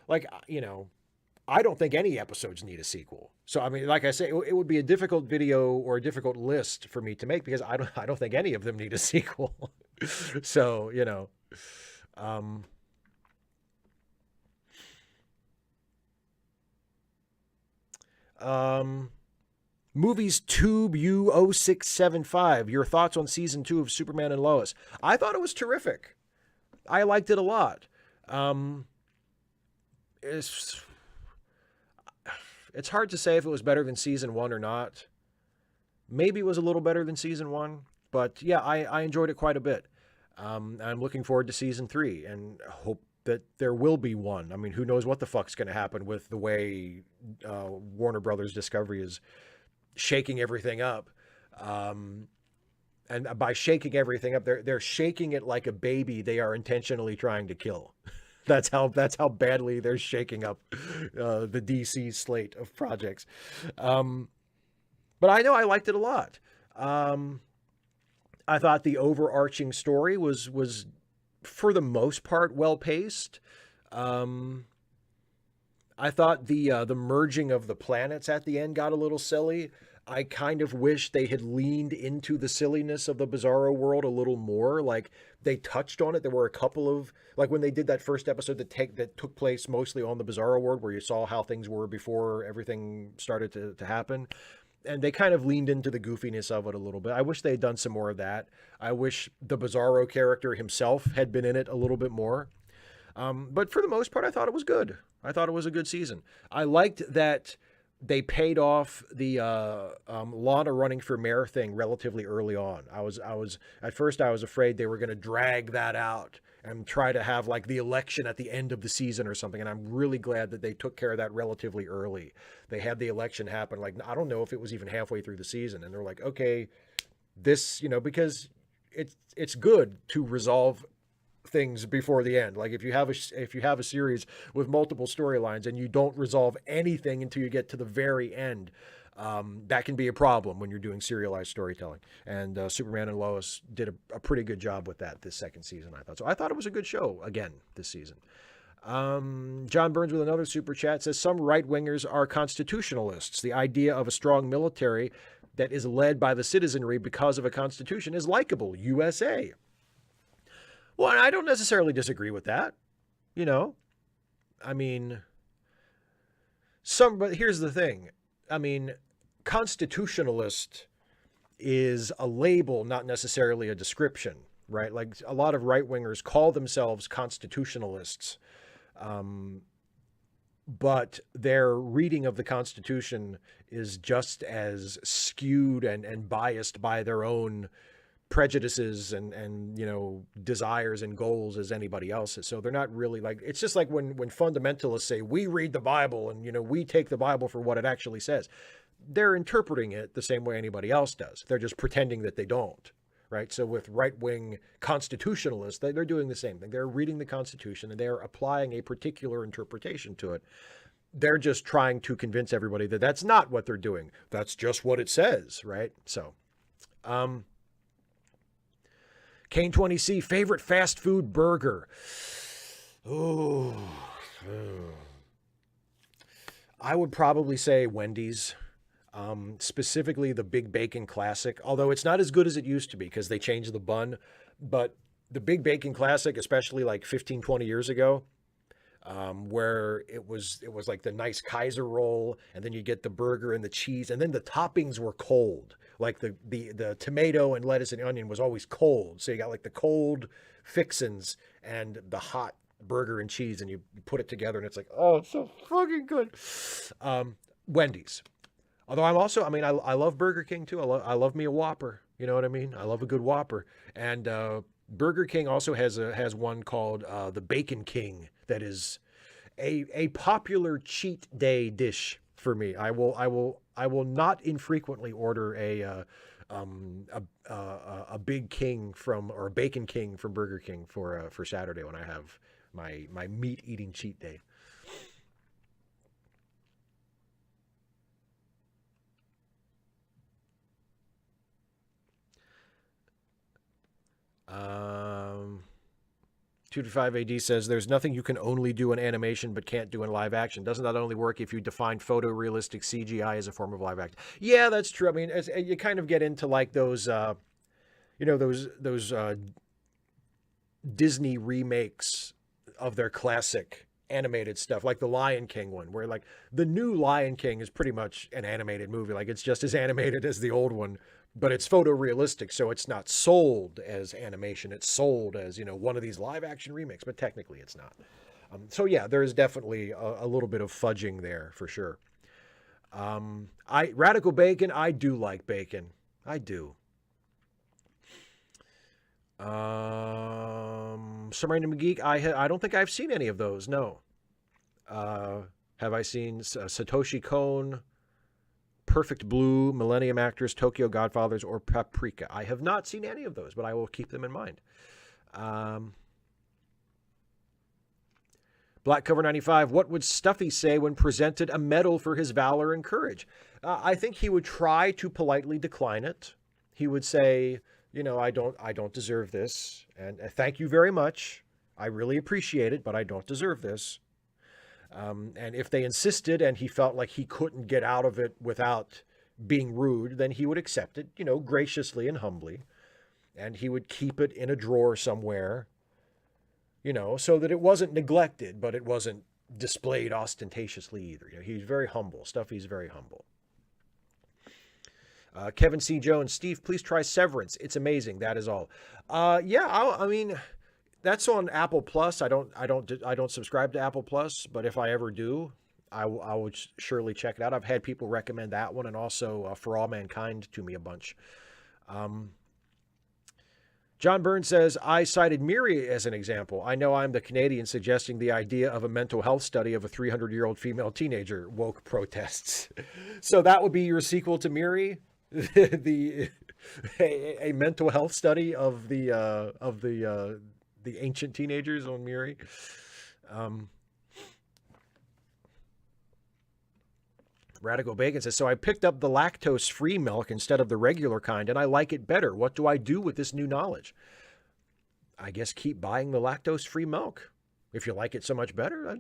Speaker 1: I don't think any episodes need a sequel. So, I mean, like I say, it would be a difficult video or a difficult list for me to make because I don't think any of them need a sequel. So, Movies Tube U0675. Your thoughts on season 2 of Superman and Lois? I thought it was terrific. I liked it a lot. It's hard to say if it was better than season 1 or not. Maybe it was a little better than season 1, but yeah, I enjoyed it quite a bit. I'm looking forward to season 3 and hope that there will be one. I mean, who knows what the fuck's going to happen with the way Warner Brothers Discovery is shaking everything up. And by shaking everything up, they're shaking it like a baby they are intentionally trying to kill. That's how badly they're shaking up the DC slate of projects. But I know I liked it a lot. I thought the overarching story was for the most part well paced. I thought the merging of the planets at the end got a little silly. I kind of wish they had leaned into the silliness of the Bizarro world a little more. Like they touched on it. There were a couple of, like when they did that first episode that took place mostly on the Bizarro world, where you saw how things were before everything started to happen. And they kind of leaned into the goofiness of it a little bit. I wish they had done some more of that. I wish the Bizarro character himself had been in it a little bit more. But for the most part, I thought it was good. I thought it was a good season. I liked that they paid off the Lana running for mayor thing relatively early on. At first I was afraid they were going to drag that out and try to have like the election at the end of the season or something. And I'm really glad that they took care of that relatively early. They had the election happen. Like, I don't know if it was even halfway through the season, and they're like, okay, this, because it's good to resolve things before the end. Like if you have a series with multiple storylines and you don't resolve anything until you get to the very end, that can be a problem when you're doing serialized storytelling. And Superman and Lois did a pretty good job with that this second season, I thought. So I thought it was a good show again this season. John Burns with another super chat says, some right-wingers are constitutionalists. The idea of a strong military that is led by the citizenry because of a constitution is likable. USA. Well, I don't necessarily disagree with that. I mean, but here's the thing. I mean, constitutionalist is a label, not necessarily a description, right? Like a lot of right-wingers call themselves constitutionalists, but their reading of the Constitution is just as skewed and biased by their own prejudices and desires and goals as anybody else's. So they're not really like, it's just like when fundamentalists say we read the Bible and we take the Bible for what it actually says. They're interpreting it the same way anybody else does. They're just pretending that they don't, right? So with right-wing constitutionalists, they're doing the same thing. They're reading the Constitution and they're applying a particular interpretation to it. They're just trying to convince everybody that that's not what they're doing. That's just what it says, right? So, Kane 20C, favorite fast food burger. Ooh. I would probably say Wendy's, specifically the Big Bacon Classic, although it's not as good as it used to be because they changed the bun. But the Big Bacon Classic, especially like 15, 20 years ago, where it was like the nice Kaiser roll, and then you get the burger and the cheese, and then the toppings were cold. Like the tomato and lettuce and onion was always cold. So you got like the cold fixins and the hot burger and cheese, and you put it together, and it's like, oh, it's so fucking good. Wendy's. Although I love Burger King too. I love me a Whopper. You know what I mean? I love a good Whopper. And Burger King also has one called the Bacon King that is a popular cheat day dish for me. I will not infrequently order a Big King or a Bacon King from Burger King for Saturday when I have my meat eating cheat day. Um, 2 to 5 AD says there's nothing you can only do in animation but can't do in live action. Doesn't that only work if you define photorealistic CGI as a form of live action? Yeah, that's true. I mean, you kind of get into like those, those Disney remakes of their classic animated stuff, like the Lion King one, where like the new Lion King is pretty much an animated movie. Like it's just as animated as the old one, but it's photorealistic, so it's not sold as animation. It's sold as, one of these live action remakes, but technically it's not. So yeah, there is definitely a little bit of fudging there for sure. Radical Bacon, I do like bacon. I do. Submarine McGeek, I don't think I've seen any of those. No. Have I seen Satoshi Kon, Perfect Blue, Millennium Actors, Tokyo Godfathers, or Paprika? I have not seen any of those, but I will keep them in mind. Black Cover 95, what would Stuffy say when presented a medal for his valor and courage? I think he would try to politely decline it. He would say, I don't deserve this, and thank you very much. I really appreciate it, but I don't deserve this. And if they insisted and he felt like he couldn't get out of it without being rude, then he would accept it, graciously and humbly. And he would keep it in a drawer somewhere, so that it wasn't neglected, but it wasn't displayed ostentatiously either. He's very humble. Stuffy's very humble. Kevin C. Jones, Steve, please try Severance. It's amazing. That is all. I mean, that's on Apple Plus. I don't subscribe to Apple Plus, but if I ever do, I would surely check it out. I've had people recommend that one, and also For All Mankind to me a bunch. John Burns says, I cited Miri as an example. I know I'm the Canadian suggesting the idea of a mental health study of a 300-year-old female teenager. Woke protests. So that would be your sequel to Miri, a mental health study of the ancient teenagers on Miri. Radical Bacon says, so I picked up the lactose-free milk instead of the regular kind, and I like it better. What do I do with this new knowledge? I guess keep buying the lactose-free milk. If you like it so much better,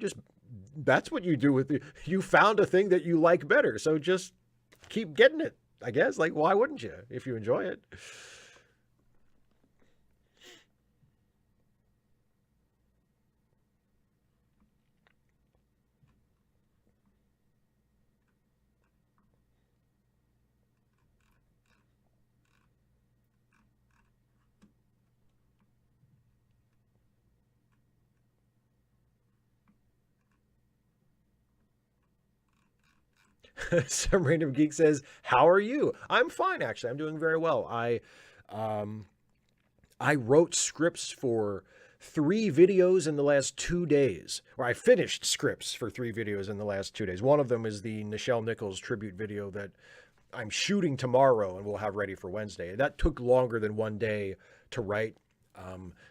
Speaker 1: that's what you do with it. You found a thing that you like better, so just keep getting it, I guess. Like, why wouldn't you if you enjoy it? Some random geek says, how are you? I'm fine, actually. I'm doing very well. I wrote scripts for 3 videos in the last 2 days, or I finished scripts for 3 videos in the last 2 days. One of them is the Nichelle Nichols tribute video that I'm shooting tomorrow and we'll have ready for Wednesday. That took longer than 1 day to write,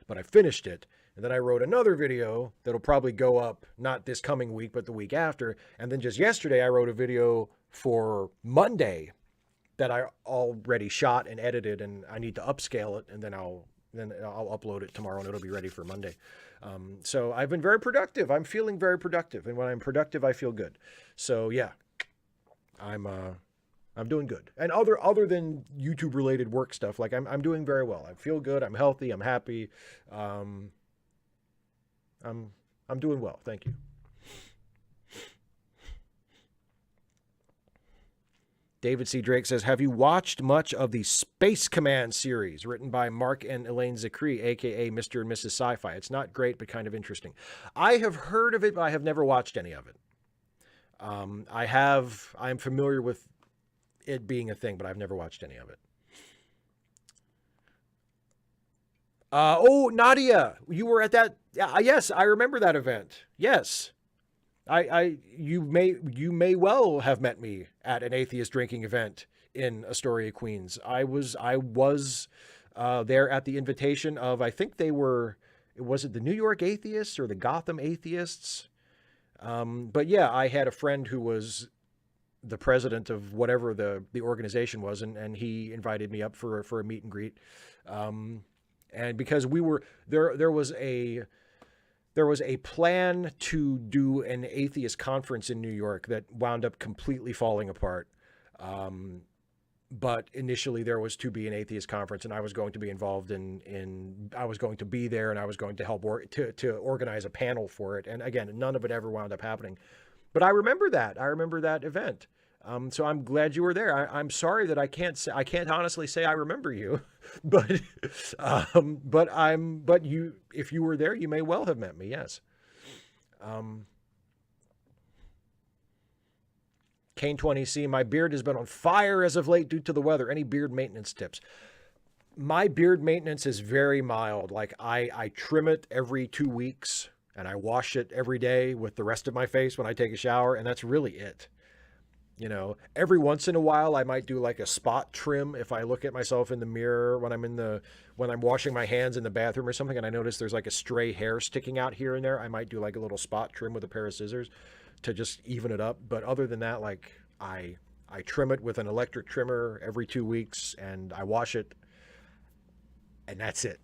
Speaker 1: but I finished it. And then I wrote another video that'll probably go up not this coming week, but the week after. And then just yesterday, I wrote a video for Monday that I already shot and edited, and I need to upscale it, and then I'll upload it tomorrow, and it'll be ready for Monday. So I've been very productive. I'm feeling very productive, and when I'm productive, I feel good. So yeah, I'm doing good. And other than YouTube related work stuff, like I'm doing very well. I feel good. I'm healthy. I'm happy. I'm doing well. Thank you. David C. Drake says, have you watched much of the Space Command series written by Mark and Elaine Zicree, a.k.a. Mr. and Mrs. Sci-Fi? It's not great, but kind of interesting. I have heard of it, but I have never watched any of it. I'm familiar with it being a thing, but I've never watched any of it. Nadia, you were at that. Yes, I remember that event. Yes. You may well have met me at an atheist drinking event in Astoria, Queens. I was there at the invitation of, I think was it the New York Atheists or the Gotham Atheists? But yeah, I had a friend who was the president of whatever the organization was, and he invited me up for a meet and greet. And because we were there was a plan to do an atheist conference in New York that wound up completely falling apart. But initially there was to be an atheist conference, and I was going to be involved I was going to be there, and I was going to help to organize a panel for it. And again, none of it ever wound up happening. But I remember that event. So I'm glad you were there. I'm sorry that I can't honestly say I remember you, but if you were there, you may well have met me. Yes. Kane 20C, my beard has been on fire as of late due to the weather. Any beard maintenance tips? My beard maintenance is very mild. Like I trim it every 2 weeks, and I wash it every day with the rest of my face when I take a shower, and that's really it. You know, every once in a while I might do like a spot trim if I look at myself in the mirror when I'm washing my hands in the bathroom or something, and I notice there's like a stray hair sticking out here and there. I might do like a little spot trim with a pair of scissors to just even it up. But other than that, like I trim it with an electric trimmer every 2 weeks, and I wash it, and that's it.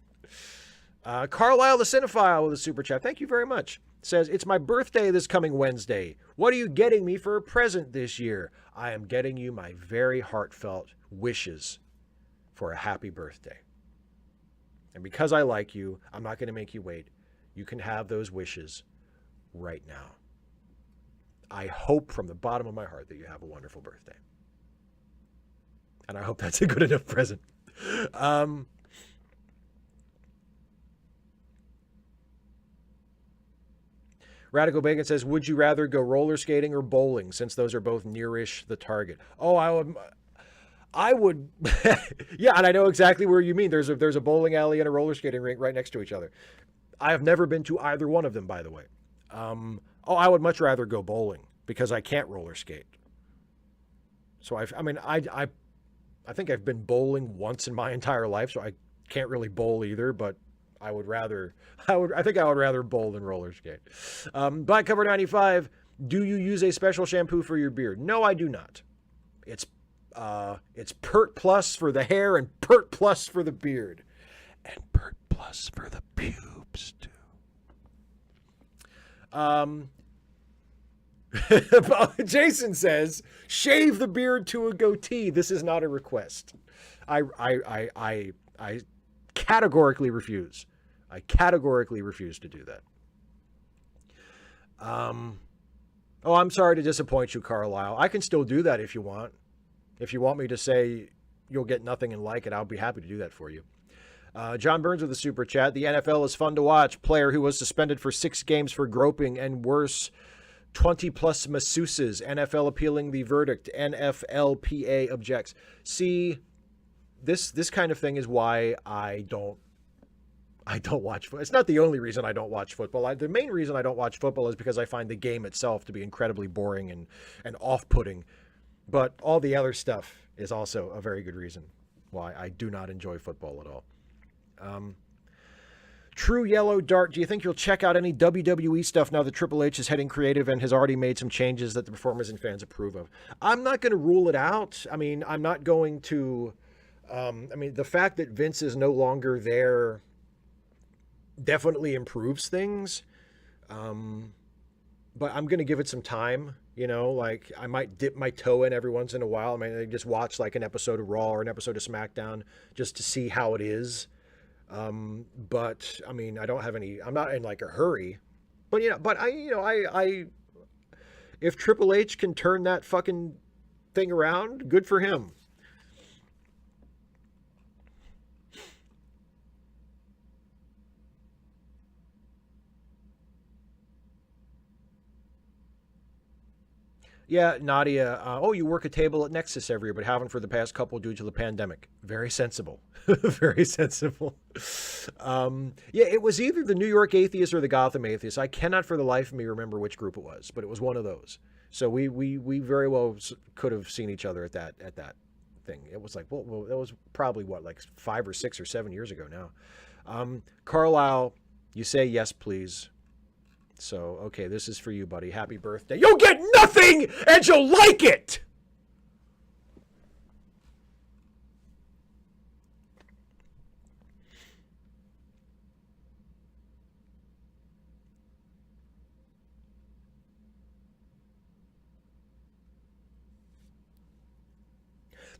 Speaker 1: Carlisle the Cinephile with a super chat. Thank you very much. Says, it's my birthday this coming Wednesday. What are you getting me for a present this year? I am getting you my very heartfelt wishes for a happy birthday. And because I like you, I'm not going to make you wait. You can have those wishes right now. I hope from the bottom of my heart that you have a wonderful birthday. And I hope that's a good enough present. Radical Bacon says, would you rather go roller skating or bowling, since those are both nearish the target? Oh, I would. Yeah, and I know exactly where you mean. There's a bowling alley and a roller skating rink right next to each other. I have never been to either one of them, by the way. I would much rather go bowling because I can't roller skate. So I think I've been bowling once in my entire life, so I can't really bowl either, but I think I would rather bowl than roller skate. Black Cover 95, do you use a special shampoo for your beard? No, I do not. It's Pert Plus for the hair and Pert Plus for the beard. And Pert Plus for the pubes, too. Jason says, shave the beard to a goatee. This is not a request. I categorically refuse. I categorically refuse to do that. I'm sorry to disappoint you, Carlisle. I can still do that if you want. If you want me to say you'll get nothing and like it, I'll be happy to do that for you. John Burns with a super chat. The NFL is fun to watch. Player who was suspended for 6 games for groping and worse. 20-plus masseuses. NFL appealing the verdict. NFLPA objects. See, this kind of thing is why I don't watch football. It's not the only reason I don't watch football. The main reason I don't watch football is because I find the game itself to be incredibly boring and off-putting. But all the other stuff is also a very good reason why I do not enjoy football at all. True Yellow Dart, do you think you'll check out any WWE stuff now that Triple H is heading creative and has already made some changes that the performers and fans approve of? I'm not going to rule it out. I mean, I'm not going to... the fact that Vince is no longer there definitely improves things. But I'm going to give it some time. You know, like I might dip my toe in every once in a while. I mean, I just watch like an episode of Raw or an episode of SmackDown just to see how it is. But I mean, I'm not in like a hurry, but if Triple H can turn that fucking thing around, good for him. Yeah, Nadia. Oh, you work a table at Nexus every year, but haven't for the past couple due to the pandemic. Very sensible. Very sensible. Yeah, it was either the New York Atheists or the Gotham Atheists. I cannot for the life of me remember which group it was, but it was one of those. So we very well could have seen each other at that thing. It was like, well, that was probably what, like 5 or 6 or 7 years ago now. Carlisle, you say yes, please. So, okay, this is for you, buddy. Happy birthday. You'll get nothing, and you'll like it!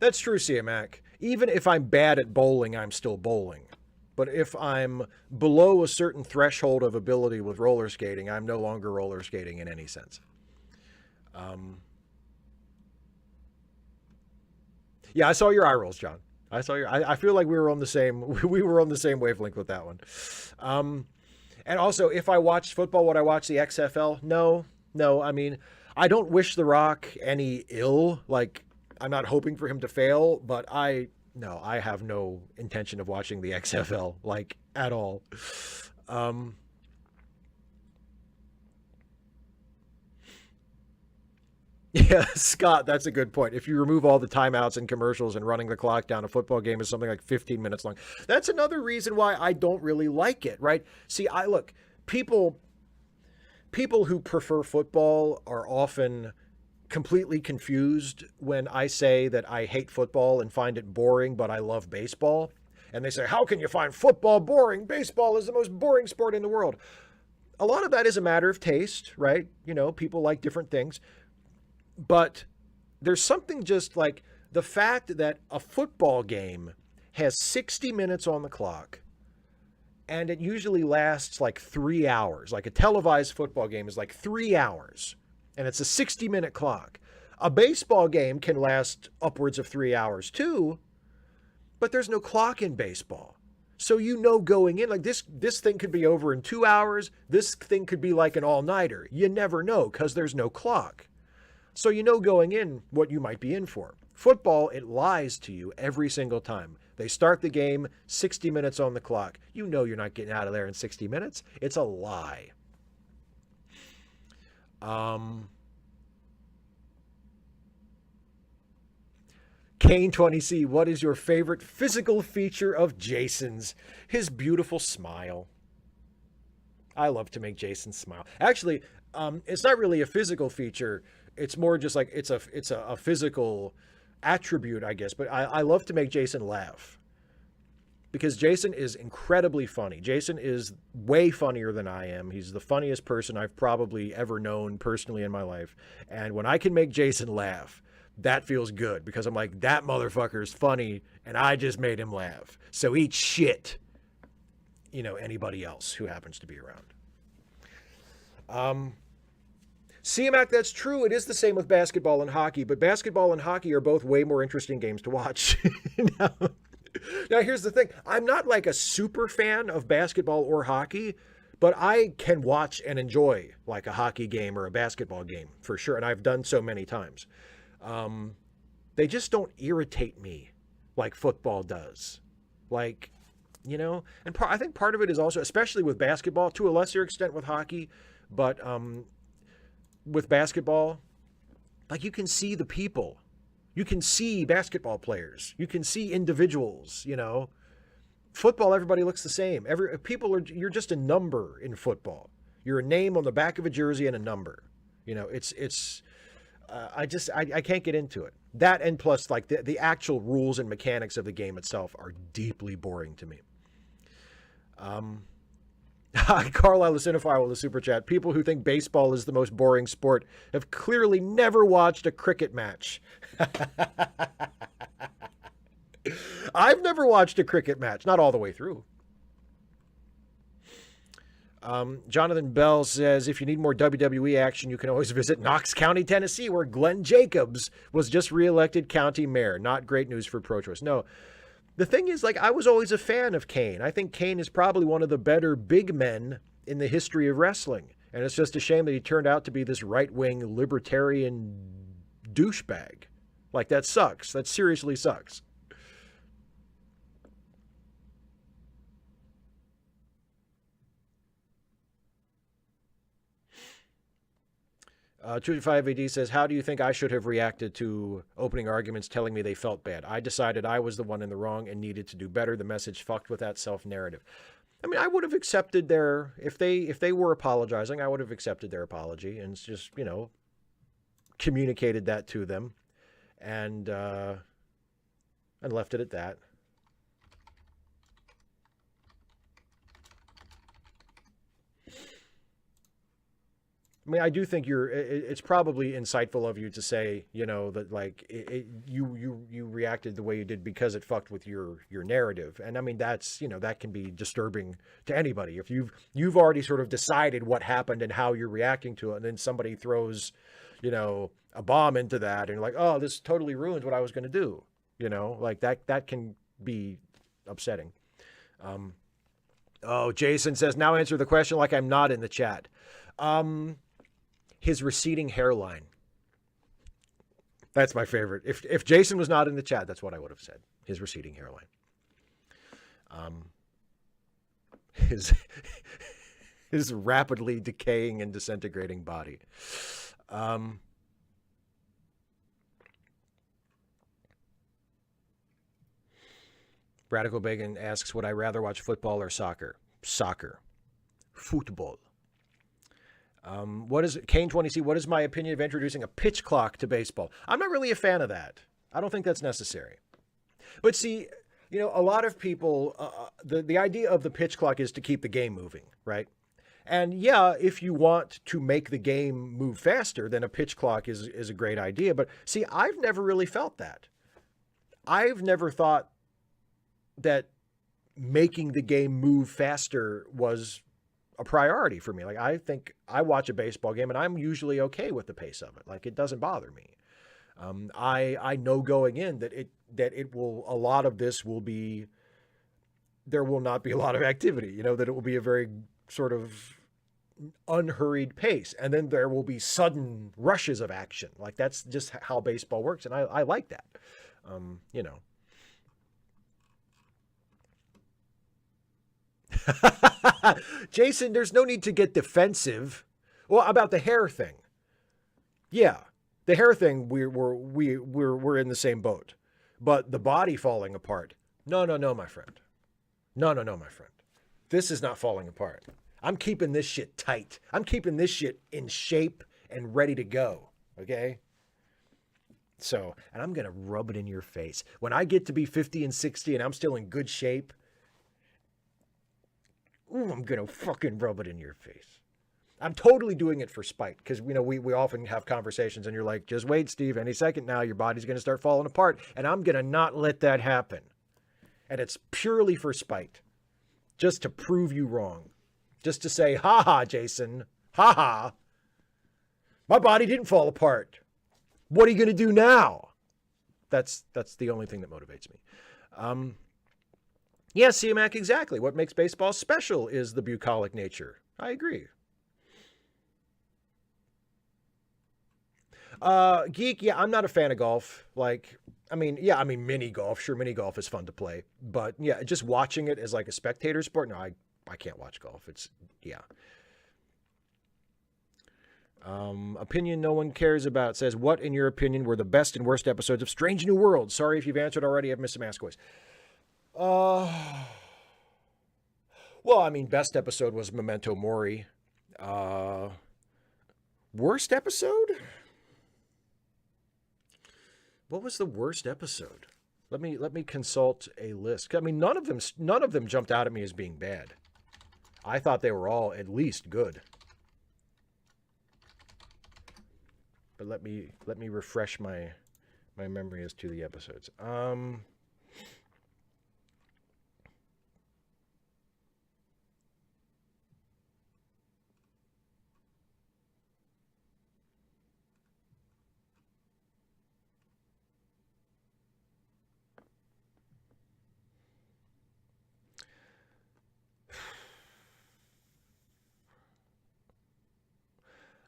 Speaker 1: That's true, CMAC. Even if I'm bad at bowling, I'm still bowling. But if I'm below a certain threshold of ability with roller skating, I'm no longer roller skating in any sense. Yeah, I saw your eye rolls, John. I saw your. I feel like we were on the same. We were on the same wavelength with that one. And also, if I watched football, would I watch the XFL? No, no. I mean, I don't wish The Rock any ill. Like, I'm not hoping for him to fail, but no, I have no intention of watching the XFL, like, at all. Um, yeah, Scott, that's a good point. If you remove all the timeouts and commercials and running the clock down, a football game is something like 15 minutes long. That's another reason why I don't really like it, right? See, I look, people who prefer football are often completely confused when I say that I hate football and find it boring, but I love baseball. And they say, how can you find football boring? Baseball is the most boring sport in the world. A lot of that is a matter of taste, right? You know, people like different things. But there's something just like the fact that a football game has 60 minutes on the clock and it usually lasts like 3 hours. Like a televised football game is like 3 hours and it's a 60-minute clock. A baseball game can last upwards of 3 hours too, but there's no clock in baseball. So you know going in, like this thing could be over in 2 hours. This thing could be like an all-nighter. You never know because there's no clock. So you know going in what you might be in for. Football, it lies to you every single time. They start the game, 60 minutes on the clock. You know you're not getting out of there in 60 minutes. It's a lie. Kane20C, what is your favorite physical feature of Jason's? His beautiful smile. I love to make Jason smile. Actually, it's not really a physical feature. It's more just like it's a physical attribute, I guess. But I love to make Jason laugh because Jason is incredibly funny. Jason is way funnier than I am. He's the funniest person I've probably ever known personally in my life. And when I can make Jason laugh, that feels good because I'm like, that motherfucker's funny and I just made him laugh. So eat shit, you know, anybody else who happens to be around. CMAC, that's true. It is the same with basketball and hockey, but basketball and hockey are both way more interesting games to watch. Now, here's the thing. I'm not like a super fan of basketball or hockey, but I can watch and enjoy like a hockey game or a basketball game for sure. And I've done so many times. They just don't irritate me like football does. Like, you know, and I think part of it is also, especially with basketball, to a lesser extent with hockey, but with basketball, like you can see the people. You can see basketball players. You can see individuals, you know. Football, everybody looks the same. You're just a number in football. You're a name on the back of a jersey and a number. You know, I can't get into it. That and plus like the actual rules and mechanics of the game itself are deeply boring to me. Carlisle the Cinephile with a super chat. People who think baseball is the most boring sport have clearly never watched a cricket match. I've never watched a cricket match, not all the way through. Jonathan Bell says, if you need more WWE action, you can always visit Knox County, Tennessee, where Glenn Jacobs was just reelected county mayor. Not great news for pro-choice. No, the thing is, like, I was always a fan of Kane. I think Kane is probably one of the better big men in the history of wrestling. And it's just a shame that he turned out to be this right-wing libertarian douchebag. Like, that sucks. That seriously sucks. 255 AD says, how do you think I should have reacted to opening arguments telling me they felt bad? I decided I was the one in the wrong and needed to do better. The message fucked with that self-narrative. I mean, I would have accepted their, if they were apologizing, I would have accepted their apology and just, you know, communicated that to them and left it at that. I mean, I do think it's probably insightful of you to say, you know, that like you reacted the way you did because it fucked with your narrative. And I mean, that's, you know, that can be disturbing to anybody. If you've already sort of decided what happened and how you're reacting to it, and then somebody throws, you know, a bomb into that and you're like, oh, this totally ruins what I was going to do. You know, like that can be upsetting. Oh, Jason says, now answer the question like I'm not in the chat. His receding hairline. That's my favorite. If Jason was not in the chat, that's what I would have said. His receding hairline. His rapidly decaying and disintegrating body. Radical Bacon asks, would I rather watch football or soccer? Soccer. Football. What is Kane 20C? What is my opinion of introducing a pitch clock to baseball? I'm not really a fan of that. I don't think that's necessary. But see, you know, a lot of people, the idea of the pitch clock is to keep the game moving, right? And yeah, if you want to make the game move faster, then a pitch clock is a great idea. But see, I've never really felt that. I've never thought that making the game move faster was a priority for me. Like, I think I watch a baseball game and I'm usually okay with the pace of it. Like, it doesn't bother me. I know going in that it will, a lot of this will be, there will not be a lot of activity, you know, that it will be a very sort of unhurried pace. And then there will be sudden rushes of action. Like, that's just how baseball works. And I like that, you know. Jason, there's no need to get defensive. Well, about the hair thing. Yeah, the hair thing, we're in the same boat. But the body falling apart. No, my friend. No, my friend. This is not falling apart. I'm keeping this shit tight. I'm keeping this shit in shape and ready to go. Okay? So, and I'm going to rub it in your face. When I get to be 50 and 60 and I'm still in good shape, ooh, I'm going to fucking rub it in your face. I'm totally doing it for spite because, you know, we often have conversations and you're like, just wait, Steve, any second now, your body's going to start falling apart and I'm going to not let that happen. And it's purely for spite, just to prove you wrong, just to say, ha, Jason, ha, my body didn't fall apart. What are you going to do now? That's the only thing that motivates me. Yeah, C-Mac, exactly. What makes baseball special is the bucolic nature. I agree. Geek, yeah, I'm not a fan of golf. Like, I mean, mini golf. Sure, mini golf is fun to play. But, yeah, just watching it as like a spectator sport, no, I can't watch golf. It's, yeah. Opinion no one cares about says, what, in your opinion, were the best and worst episodes of Strange New Worlds? Sorry if you've answered already. I've missed some ask-ways. Well, I mean, best episode was Memento Mori. Worst episode? What was the worst episode? Let me consult a list. I mean, none of them jumped out at me as being bad. I thought they were all at least good. But let me refresh my memory as to the episodes.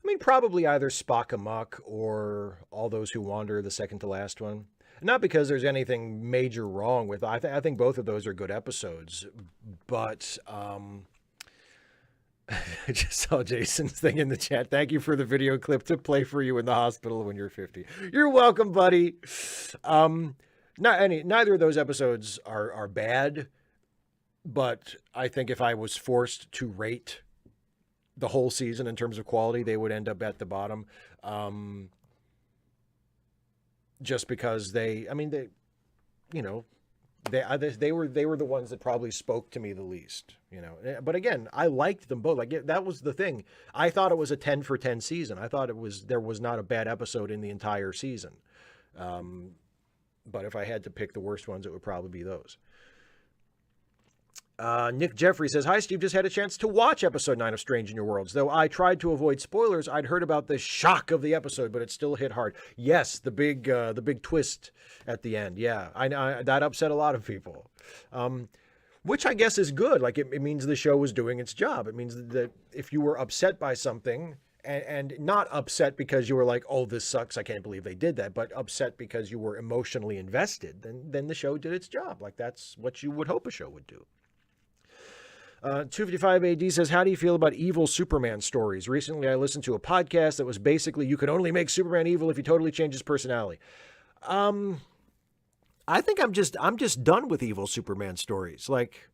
Speaker 1: I mean, probably either Spock Amok or All Those Who Wander, the second to last one. Not because there's anything major wrong with. I think both of those are good episodes, but I just saw Jason's thing in the chat. Thank you for the video clip to play for you in the hospital when you're 50. You're welcome, buddy. Neither of those episodes are bad, but I think if I was forced to rate the whole season in terms of quality, they would end up at the bottom. Just because they were the ones that probably spoke to me the least, But again, I liked them both. Like, that was the thing. I thought it was a 10 for 10 season. I thought there was not a bad episode in the entire season. But if I had to pick the worst ones, it would probably be those. Nick Jeffrey says, "Hi, Steve. Just had a chance to watch episode 9 of Strange New Worlds. Though I tried to avoid spoilers, I'd heard about the shock of the episode, but it still hit hard." Yes, the big twist at the end. Yeah, I that upset a lot of people, which I guess is good. Like, it means the show was doing its job. It means that if you were upset by something, and not upset because you were like, "Oh, this sucks, I can't believe they did that," but upset because you were emotionally invested, then the show did its job. Like, that's what you would hope a show would do. 255 AD says, "How do you feel about evil Superman stories? Recently, I listened to a podcast that was basically, you can only make Superman evil if you totally change his personality." I think I'm just done with evil Superman stories. Like,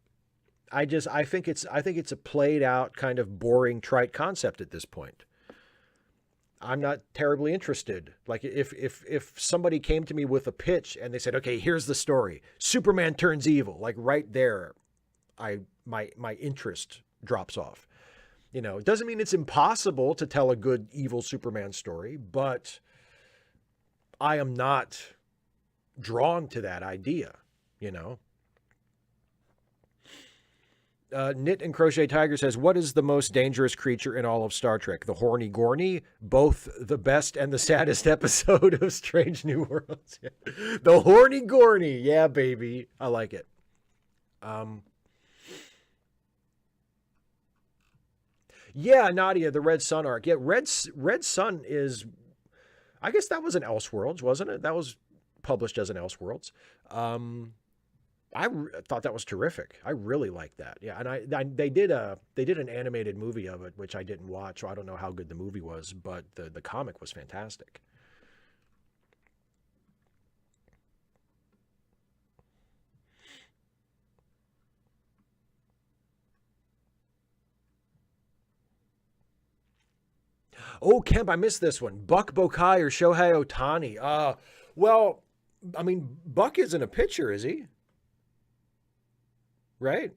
Speaker 1: I think it's a played out kind of boring, trite concept at this point. I'm not terribly interested. Like, if somebody came to me with a pitch and they said, "Okay, here's the story. Superman turns evil," like right there, my interest drops off. It doesn't mean it's impossible to tell a good evil Superman story, but I am not drawn to that idea, Knit and Crochet Tiger says, "What is the most dangerous creature in all of Star Trek? The horny Gorny? Both the best and the saddest episode of Strange New Worlds." The horny Gorny. Yeah, baby. I like it. Yeah, Nadia, the Red Sun arc. Yeah, Red Sun is, I guess that was an Elseworlds, wasn't it? That was published as an Elseworlds. I thought that was terrific. I really liked that. Yeah, and they did an animated movie of it, which I didn't watch, so I don't know how good the movie was, but the comic was fantastic. Oh, Kemp, I missed this one. Buck Bokai or Shohei Ohtani? Well, I mean, Buck isn't a pitcher, is he? Right?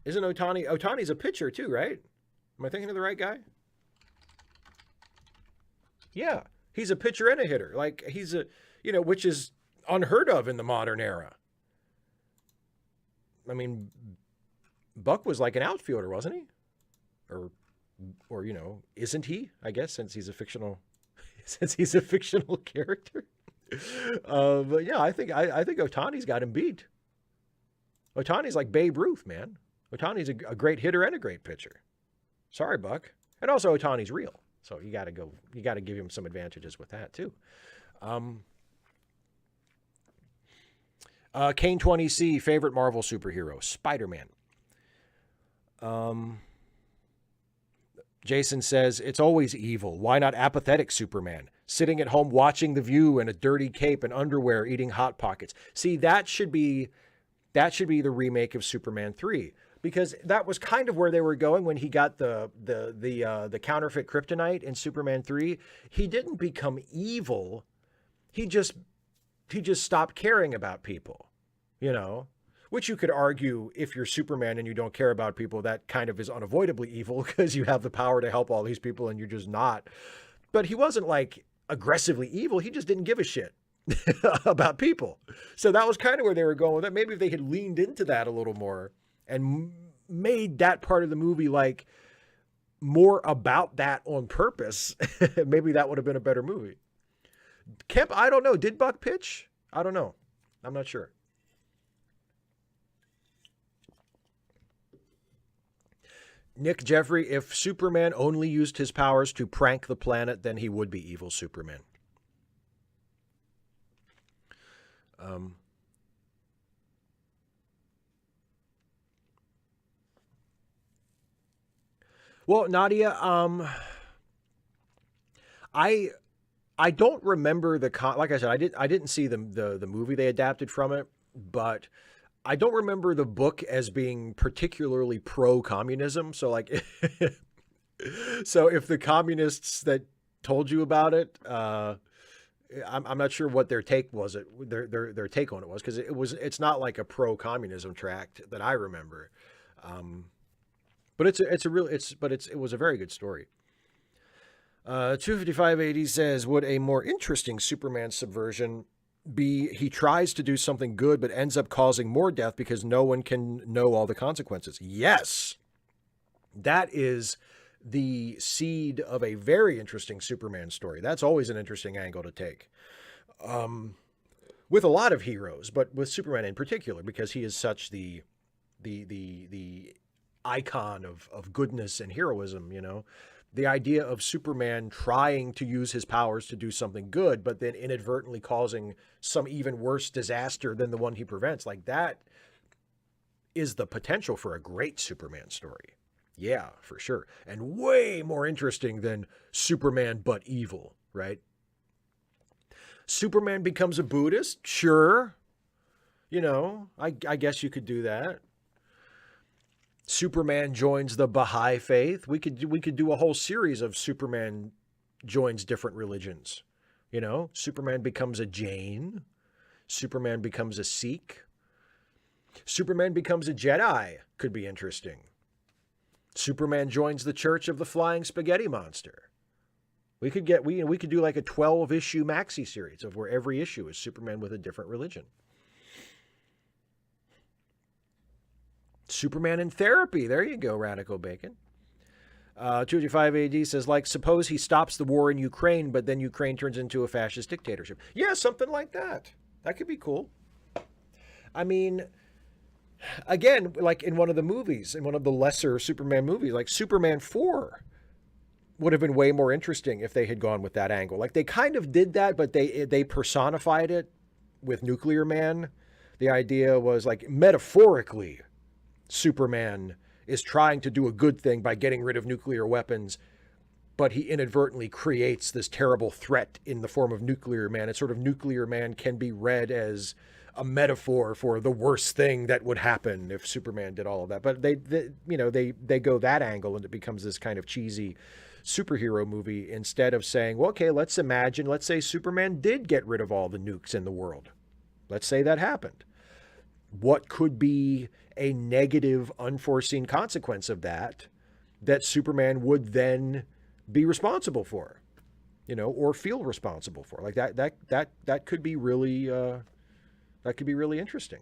Speaker 1: Isn't Ohtani? Ohtani's a pitcher too, right? Am I thinking of the right guy? Yeah, he's a pitcher and a hitter. Like, he's which is unheard of in the modern era. I mean, Buck was like an outfielder, wasn't he? Or isn't he? I guess since he's a fictional character. But yeah, I think Ohtani's got him beat. Ohtani's like Babe Ruth, man. Ohtani's a great hitter and a great pitcher. Sorry, Buck. And also Ohtani's real, so you got to give him some advantages with that too. Kane 20C, favorite Marvel superhero, Spider-Man. Jason says, "It's always evil. Why not apathetic Superman? Sitting at home watching The View in a dirty cape and underwear, eating Hot Pockets." See, that should be the remake of Superman 3, because that was kind of where they were going when he got the counterfeit kryptonite in Superman 3. He didn't become evil. He just stopped caring about people, Which you could argue, if you're Superman and you don't care about people, that kind of is unavoidably evil because you have the power to help all these people and you're just not. But he wasn't like aggressively evil. He just didn't give a shit about people. So that was kind of where they were going with it. Maybe if they had leaned into that a little more and made that part of the movie like more about that on purpose, maybe that would have been a better movie. Kemp, I don't know. Did Buck pitch? I don't know. I'm not sure. Nick Jeffrey, if Superman only used his powers to prank the planet, then he would be evil Superman. Well, Nadia, I don't remember like I said, I didn't see the movie they adapted from it, but I don't remember the book as being particularly pro-communism. So like, so if the communists that told you about it, I'm not sure what their take was. Their take on it was, because it's not like a pro-communism tract that I remember. But it was a very good story. 25580 says, would a more interesting Superman subversion be he tries to do something good but ends up causing more death because no one can know all the consequences? Yes. That is the seed of a very interesting Superman story. That's always an interesting angle to take. With a lot of heroes, but with Superman in particular, because he is such the icon of goodness and heroism, you know. The idea of Superman trying to use his powers to do something good, but then inadvertently causing some even worse disaster than the one he prevents, like that is the potential for a great Superman story. Yeah, for sure. And way more interesting than Superman but evil, right? Superman becomes a Buddhist? Sure. You know, I guess you could do that. Superman joins the Baha'i faith. We could do a whole series of Superman joins different religions. You know, Superman becomes a Jain. Superman becomes a Sikh. Superman becomes a Jedi. Could be interesting. Superman joins the Church of the Flying Spaghetti Monster. We could do like a 12-issue maxi series of where every issue is Superman with a different religion. Superman in therapy. There you go, Radical Bacon. 255 AD says, like, suppose he stops the war in Ukraine, but then Ukraine turns into a fascist dictatorship. Yeah, something like that. That could be cool. I mean, again, like in one of the movies, in one of the lesser Superman movies, like Superman 4 would have been way more interesting if they had gone with that angle. Like, they kind of did that, but they personified it with Nuclear Man. The idea was, like, metaphorically, Superman is trying to do a good thing by getting rid of nuclear weapons, but he inadvertently creates this terrible threat in the form of Nuclear Man. It's sort of Nuclear Man can be read as a metaphor for the worst thing that would happen if Superman did all of that. But they go that angle, and it becomes this kind of cheesy superhero movie, instead of saying, well, okay, let's say Superman did get rid of all the nukes in the world. Let's say that happened. What could be a negative, unforeseen consequence of that Superman would then be responsible for, you know, or feel responsible for? Like that could be really interesting.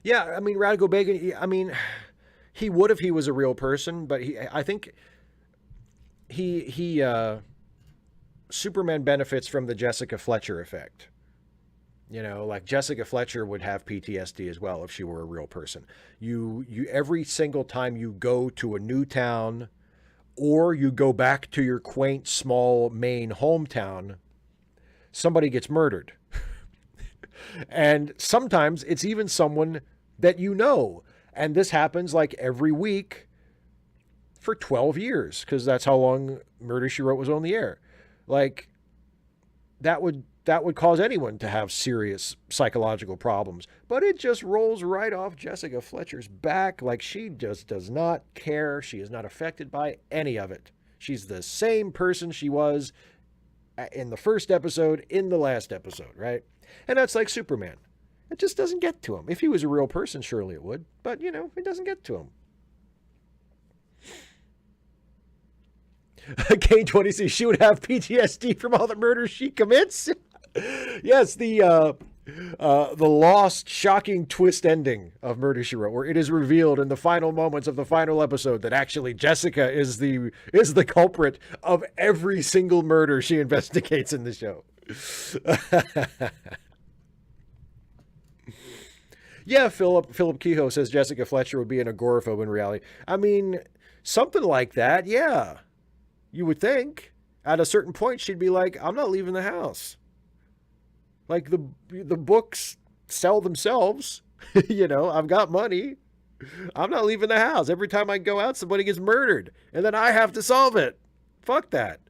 Speaker 1: Yeah, I mean, Radical Bacon, I mean, he would if he was a real person, but I think Superman benefits from the Jessica Fletcher effect. You know, like Jessica Fletcher would have PTSD as well if she were a real person. You every single time you go to a new town, or you go back to your quaint, small Maine hometown, somebody gets murdered. And sometimes it's even someone that you know. And this happens like every week for 12 years, because that's how long Murder, She Wrote was on the air. Like, that would cause anyone to have serious psychological problems. But it just rolls right off Jessica Fletcher's back. Like, she just does not care. She is not affected by any of it. She's the same person she was in the first episode, in the last episode, right? And that's like Superman. It just doesn't get to him. If he was a real person, surely it would. But, you know, it doesn't get to him. K26, she would have PTSD from all the murders she commits. Yes, the The lost, shocking twist ending of Murder, She Wrote, where it is revealed in the final moments of the final episode that actually Jessica is the culprit of every single murder she investigates in the show. Yeah, Philip Kehoe says Jessica Fletcher would be an agoraphobe in reality. I mean, something like that, yeah. You would think. At a certain point, she'd be like, I'm not leaving the house. Like, the books sell themselves. I've got money. I'm not leaving the house. Every time I go out, somebody gets murdered. And then I have to solve it. Fuck that.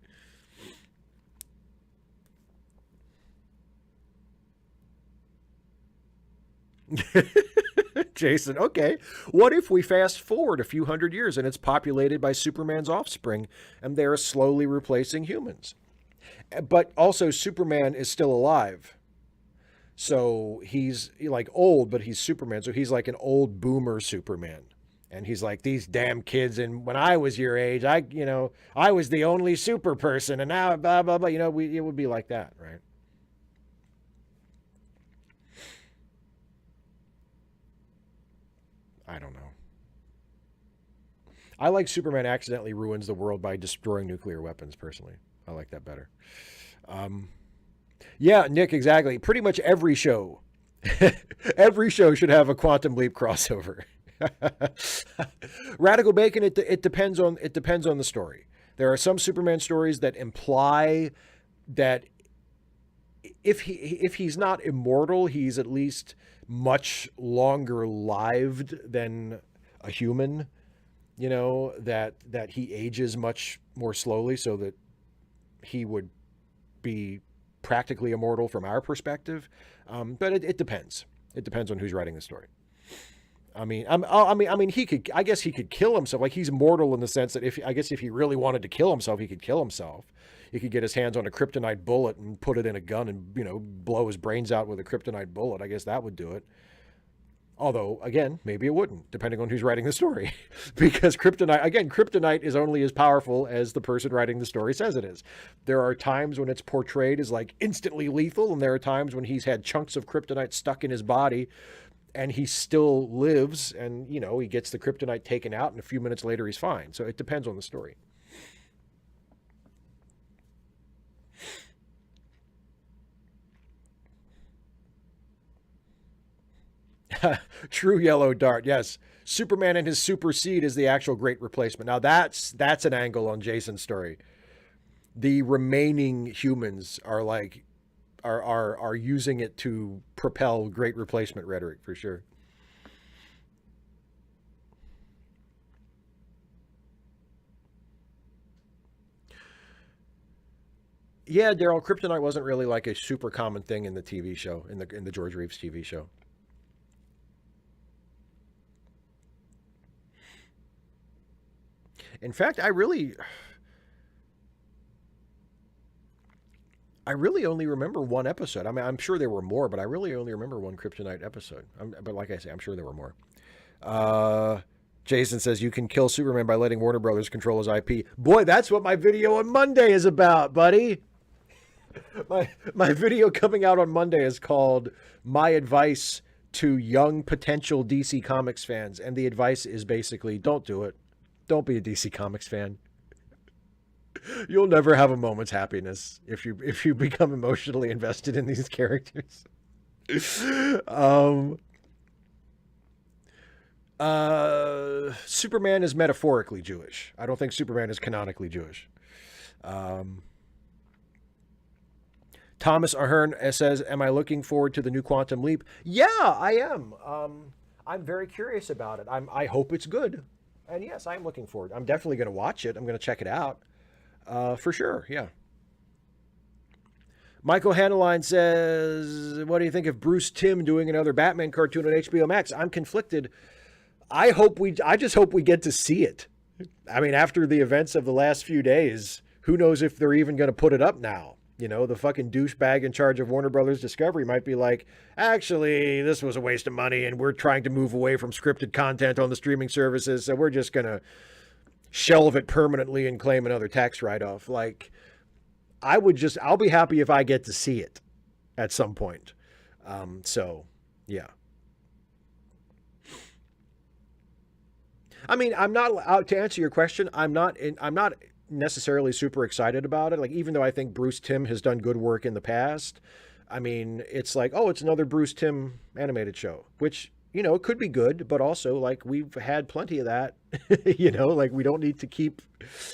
Speaker 1: Jason, okay. What if we fast forward a few hundred years and it's populated by Superman's offspring and they're slowly replacing humans? But also Superman is still alive. So he's like old, but he's Superman. So he's like an old boomer Superman. And he's like, these damn kids. And when I was your age, I was the only super person. And now, blah, blah, blah. It would be like that, right? I don't know. I like Superman accidentally ruins the world by destroying nuclear weapons, personally. I like that better. Yeah, Nick, exactly. Pretty much every show. Every show should have a Quantum Leap crossover. Radical Bacon, it depends on the story. There are some Superman stories that imply that if he's not immortal, he's at least much longer lived than a human, that he ages much more slowly, so that he would be practically immortal from our perspective. But it depends. It depends on who's writing the story. I mean, he could. I guess he could kill himself. Like, he's mortal in the sense that if he really wanted to kill himself, he could kill himself. He could get his hands on a kryptonite bullet and put it in a gun and blow his brains out with a kryptonite bullet. I guess that would do it. Although, again, maybe it wouldn't, depending on who's writing the story. Because kryptonite is only as powerful as the person writing the story says it is. There are times when it's portrayed as like instantly lethal, and there are times when he's had chunks of kryptonite stuck in his body and he still lives, and he gets the kryptonite taken out and a few minutes later he's fine. So it depends on the story. True yellow dart. Yes. Superman and his super seed is the actual great replacement. Now that's an angle on Jason's story. The remaining humans are like are using it to propel great replacement rhetoric for sure. Yeah, Daryl, kryptonite wasn't really like a super common thing in the TV show, in the George Reeves TV show. In fact, I really only remember one episode. I mean, I'm sure there were more, but I really only remember one kryptonite episode. But like I say, I'm sure there were more. Uh, Jason says you can kill Superman by letting Warner Brothers control his IP. Boy, that's what my video on Monday is about, buddy. My video coming out on Monday is called "My Advice to Young Potential DC Comics Fans," and the advice is basically don't do it. Don't be a DC Comics fan. You'll never have a moment's happiness if you become emotionally invested in these characters. um, Superman is metaphorically Jewish. I don't think Superman is canonically Jewish. Um, Thomas Ahern says, "Am I looking forward to the new Quantum Leap?" Yeah, I am. I'm very curious about it. I hope it's good, and yes, I'm looking forward. I'm definitely going to watch it. I'm going to check it out. For sure, yeah. Michael Hanneline says, "What do you think of Bruce Timm doing another Batman cartoon on HBO Max?" I'm conflicted. I just hope we get to see it. I mean, after the events of the last few days, who knows if they're even going to put it up now? The fucking douchebag in charge of Warner Brothers Discovery might be like, actually, this was a waste of money, and we're trying to move away from scripted content on the streaming services, so we're just going to shelve it permanently and claim another tax write-off. Like, I'll be happy if I get to see it at some point. So, yeah. I mean, I'm not to answer your question. I'm not necessarily super excited about it. Like, even though I think Bruce Timm has done good work in the past, I mean, it's like, oh, it's another Bruce Timm animated show, which, you know, could be good, but also like we've had plenty of that. You know, like we don't need to keep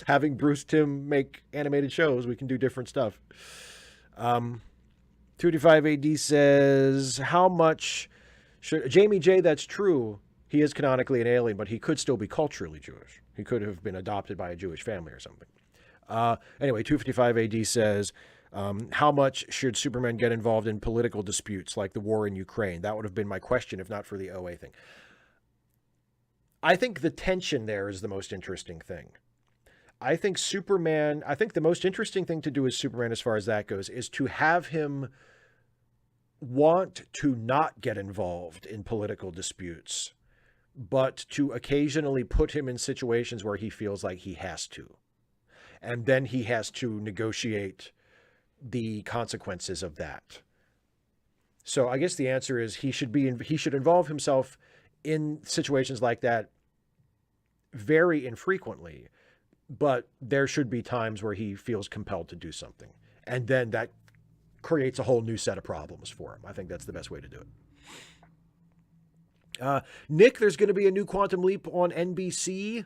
Speaker 1: having Bruce Timm make animated shows. We can do different stuff. Um, 225 AD says, how much should Jamie J? That's true. He is canonically an alien, but he could still be culturally Jewish. He could have been adopted by a Jewish family or something. Anyway, 255 AD says, how much should Superman get involved in political disputes like the war in Ukraine? That would have been my question if not for the OA thing. I think the tension there is the most interesting thing. I think the most interesting thing to do with Superman as far as that goes is to have him want to not get involved in political disputes, but to occasionally put him in situations where he feels like he has to. And then he has to negotiate the consequences of that. So I guess the answer is he should involve himself in situations like that very infrequently, but there should be times where he feels compelled to do something. And then that creates a whole new set of problems for him. I think that's the best way to do it. Nick, there's going to be a new Quantum Leap on NBC.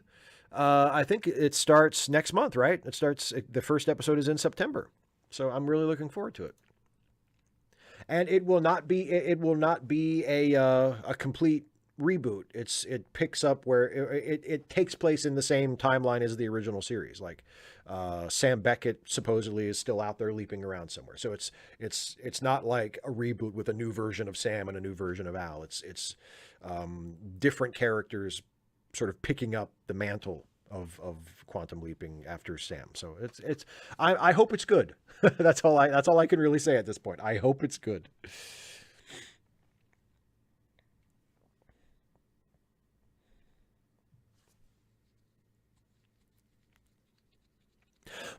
Speaker 1: I think it starts next month, right? The first episode is in September. So I'm really looking forward to it. And it will not be a complete reboot. It picks up where it takes place in the same timeline as the original series. Like Sam Beckett supposedly is still out there leaping around somewhere. So it's not like a reboot with a new version of Sam and a new version of Al. It's different characters sort of picking up the mantle of quantum leaping after Sam. So I hope it's good. That's all I can really say at this point. I hope it's good.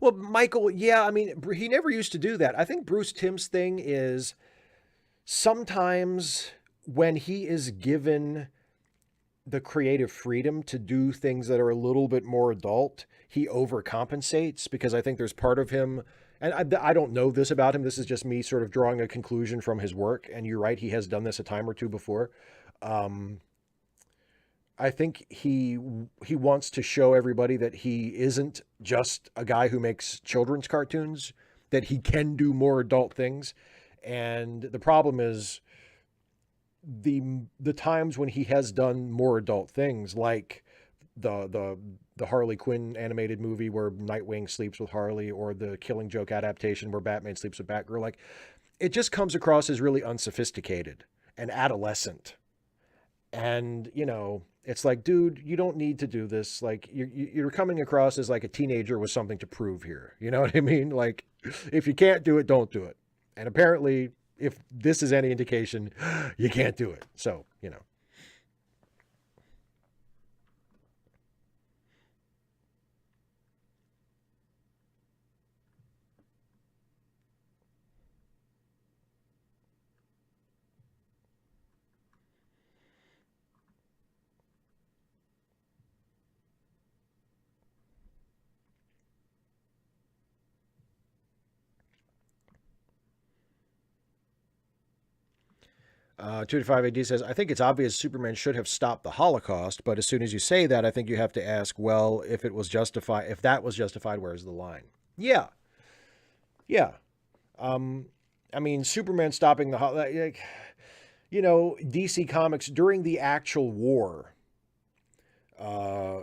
Speaker 1: Well, Michael, yeah, I mean, he never used to do that. I think Bruce Timm's thing is sometimes when he is given the creative freedom to do things that are a little bit more adult, he overcompensates because I think there's part of him, and I don't know this about him. This is just me sort of drawing a conclusion from his work. And you're right, he has done this a time or two before. Um, I think he wants to show everybody that he isn't just a guy who makes children's cartoons, that he can do more adult things. And the problem is the times when he has done more adult things, like the Harley Quinn animated movie where Nightwing sleeps with Harley, or the Killing Joke adaptation where Batman sleeps with Batgirl, like it just comes across as really unsophisticated and adolescent. And you know, it's like, dude, you don't need to do this. Like you're coming across as like a teenager with something to prove here. You know what I mean? Like, if you can't do it, don't do it. And apparently, if this is any indication, you can't do it. So, you know. Two to five AD says, I think it's obvious Superman should have stopped the Holocaust, but as soon as you say that, I think you have to ask, well, if that was justified, where's the line? Yeah, yeah. Um, I mean, Superman stopping like, you know, DC Comics during the actual war, uh,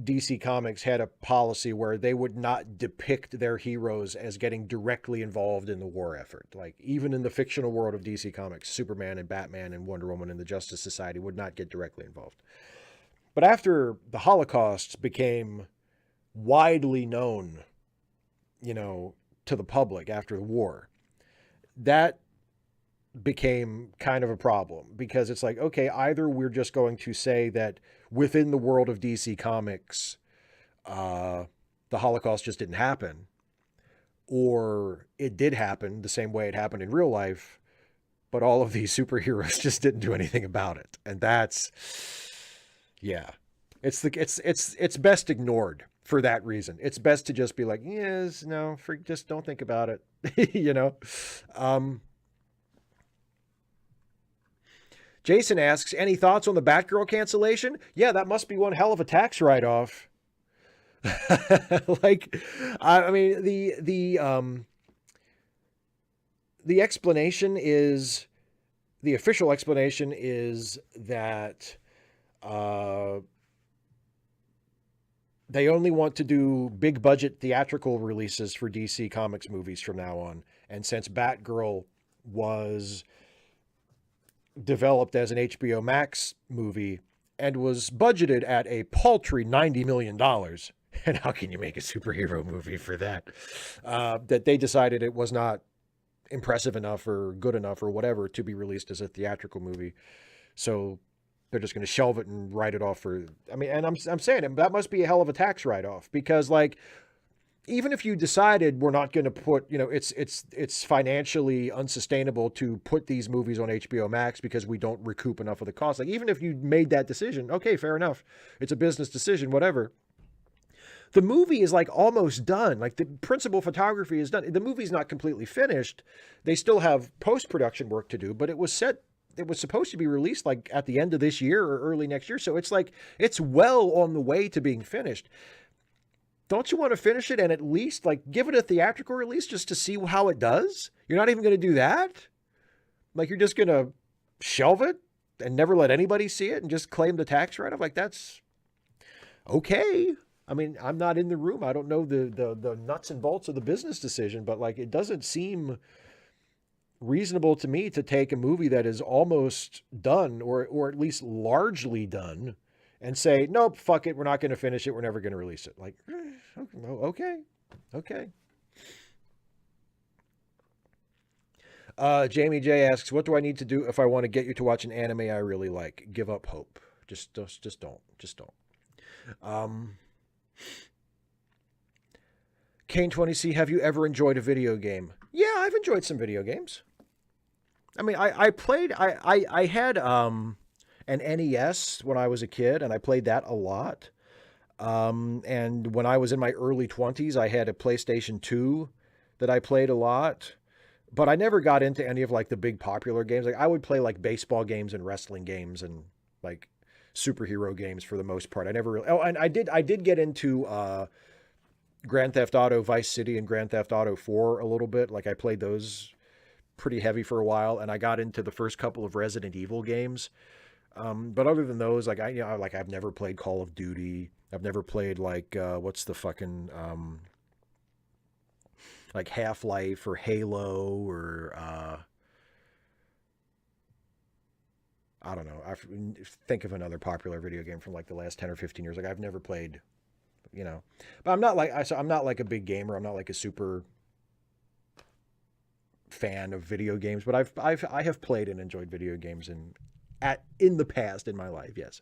Speaker 1: DC Comics had a policy where they would not depict their heroes as getting directly involved in the war effort. Like, even in the fictional world of DC Comics, Superman and Batman and Wonder Woman and the Justice Society would not get directly involved. But after the Holocaust became widely known, you know, to the public after the war, that became kind of a problem because it's like, okay, either we're just going to say that within the world of DC Comics, uh, the Holocaust just didn't happen, or it did happen the same way it happened in real life, but all of these superheroes just didn't do anything about it. And that's, yeah, it's best ignored for that reason. It's best to just be like, yes, no, just don't think about it. You know? Jason asks, any thoughts on the Batgirl cancellation? Yeah, that must be one hell of a tax write-off. Like, I mean, the explanation is, the official explanation is that they only want to do big budget theatrical releases for DC Comics movies from now on. And since Batgirl was developed as an HBO Max movie and was budgeted at a paltry $90 million, and how can you make a superhero movie for that? That they decided it was not impressive enough or good enough or whatever to be released as a theatrical movie. So they're just going to shelve it and write it off for, I mean, and I'm saying that must be a hell of a tax write-off, because like, even if you decided we're not going to put, you know, it's financially unsustainable to put these movies on HBO Max because we don't recoup enough of the cost. Like, even if you made that decision, okay, fair enough. It's a business decision, whatever. The movie is like almost done. Like, the principal photography is done. The movie's not completely finished. They still have post-production work to do, but it was supposed to be released like at the end of this year or early next year. So it's like, it's well on the way to being finished. Don't you want to finish it and at least like give it a theatrical release just to see how it does? You're not even going to do that? Like, you're just going to shelve it and never let anybody see it and just claim the tax write-off? Like, that's okay. I mean, I'm not in the room. I don't know the nuts and bolts of the business decision, but like, it doesn't seem reasonable to me to take a movie that is almost done or at least largely done and say, nope, fuck it, we're not going to finish it, we're never going to release it. Like, okay. Jamie J asks, what do I need to do if I want to get you to watch an anime I really like? Give up hope. Just don't. Kane20C, have you ever enjoyed a video game? Yeah, I've enjoyed some video games. I mean, I had an NES when I was a kid, and I played that a lot. And when I was in my early 20s, I had a PlayStation 2 that I played a lot. But I never got into any of like the big popular games. Like, I would play like baseball games and wrestling games and like superhero games for the most part. I never really, oh, and I did get into Grand Theft Auto Vice City and Grand Theft Auto 4 a little bit. Like, I played those pretty heavy for a while, and I got into the first couple of Resident Evil games. But other than those, like, I've never played Call of Duty. I've never played like what's the fucking like Half-Life or Halo or I don't know. I think of another popular video game from like the last 10 or 15 years. Like, I've never played, you know, but I'm not like a big gamer. I'm not like a super fan of video games, but I have played and enjoyed video games in the past in my life. Yes.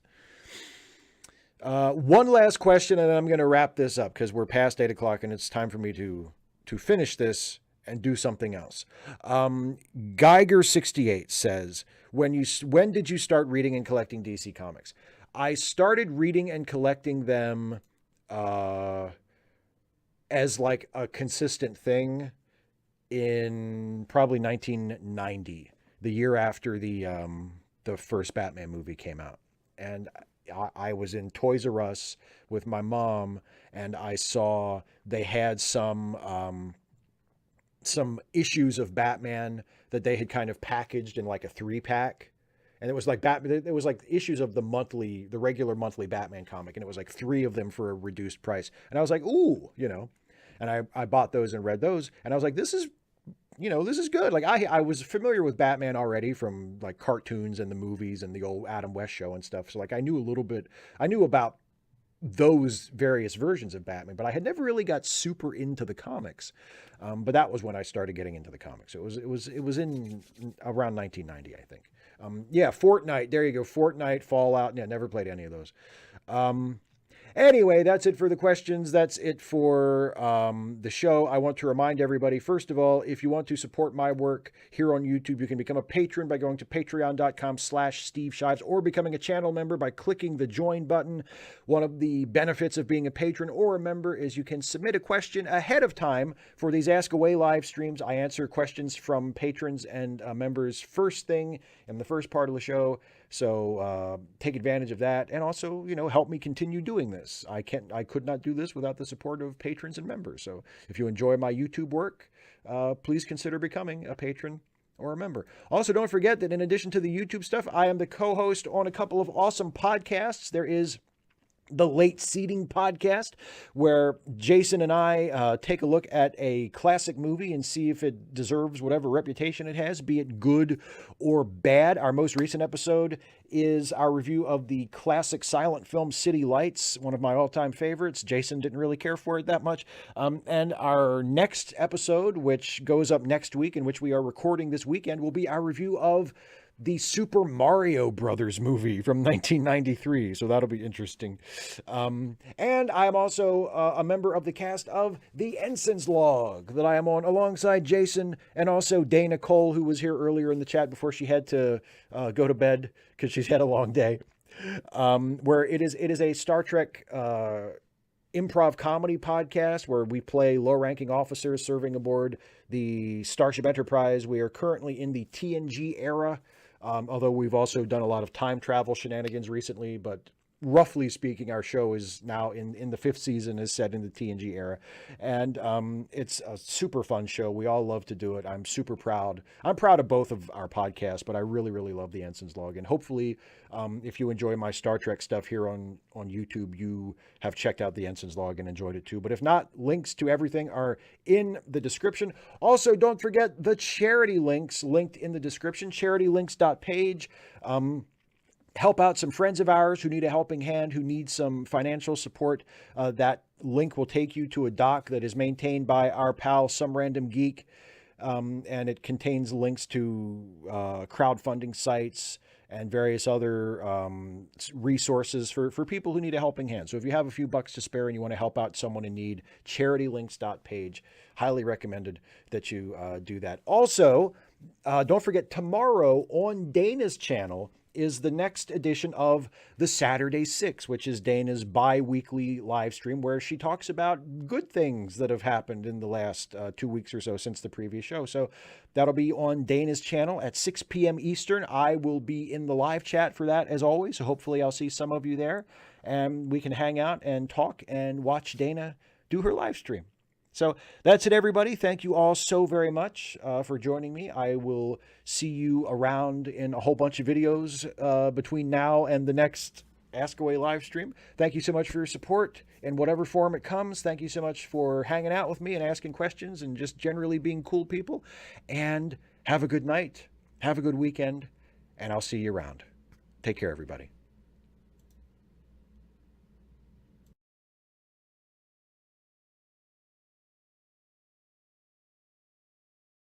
Speaker 1: One last question, and then I'm going to wrap this up because we're past 8 o'clock and it's time for me to finish this and do something else. Geiger68 says, when did you start reading and collecting DC Comics? I started reading and collecting them as like a consistent thing in probably 1990, the year after the first Batman movie came out. And I was in Toys R Us with my mom, and I saw they had some issues of Batman that they had kind of packaged in like a 3-pack. And it was like it was like issues of the regular monthly Batman comic. And it was like 3 of them for a reduced price. And I was like, ooh, you know, and I bought those and read those. And I was like, this is good. Like, I was familiar with Batman already from like cartoons and the movies and the old Adam West show and stuff. So like, I knew about those various versions of Batman, but I had never really got super into the comics. But that was when I started getting into the comics. It was in around 1990, I think. Yeah, Fortnite. There you go. Fortnite, Fallout. Yeah, never played any of those. Anyway, that's it for the questions. That's it for the show. I want to remind everybody, first of all, if you want to support my work here on YouTube, you can become a patron by going to patreon.com/Steve Shives or becoming a channel member by clicking the join button. One of the benefits of being a patron or a member is you can submit a question ahead of time for these Ask Away live streams. I answer questions from patrons and members first thing in the first part of the show. So take advantage of that, and also, help me continue doing this. I could not do this without the support of patrons and members. So if you enjoy my YouTube work, please consider becoming a patron or a member. Also, don't forget that in addition to the YouTube stuff, I am the co-host on a couple of awesome podcasts. There is the Late Seating podcast, where Jason and I take a look at a classic movie and see if it deserves whatever reputation it has, be it good or bad. Our most recent episode is our review of the classic silent film City Lights, one of my all-time favorites. Jason didn't really care for it that much. And our next episode, which goes up next week, in which we are recording this weekend, will be our review of the Super Mario Brothers movie from 1993. So that'll be interesting. And I'm also a member of the cast of The Ensign's Log that I am on alongside Jason and also Dana Cole, who was here earlier in the chat before she had to go to bed because she's had a long day. Where it is a Star Trek improv comedy podcast where we play low-ranking officers serving aboard the Starship Enterprise. We are currently in the TNG era. Although we've also done a lot of time travel shenanigans recently, but roughly speaking, our show is now in the 5th season, is set in the TNG era. And it's a super fun show. We all love to do it. I'm super proud. I'm proud of both of our podcasts, but I really, really love the Ensign's Log. And hopefully, if you enjoy my Star Trek stuff here on YouTube, you have checked out the Ensign's Log and enjoyed it too. But if not, links to everything are in the description. Also, don't forget the charity links linked in the description, charitylinks.page. Help out some friends of ours who need a helping hand, who need some financial support. That link will take you to a doc that is maintained by our pal, Some Random Geek. And it contains links to crowdfunding sites and various other resources for people who need a helping hand. So if you have a few bucks to spare and you want to help out someone in need, charitylinks.page. Highly recommended that you do that. Also, don't forget, tomorrow on Dana's channel is the next edition of the Saturday 6, which is Dana's bi-weekly live stream where she talks about good things that have happened in the last 2 weeks or so since the previous show. So that'll be on Dana's channel at 6 p.m. Eastern. I will be in the live chat for that as always. So hopefully I'll see some of you there and we can hang out and talk and watch Dana do her live stream. So that's it, everybody. Thank you all so very much for joining me. I will see you around in a whole bunch of videos between now and the next Ask Away live stream. Thank you so much for your support in whatever form it comes. Thank you so much for hanging out with me and asking questions and just generally being cool people. And have a good night. Have a good weekend. And I'll see you around. Take care, everybody.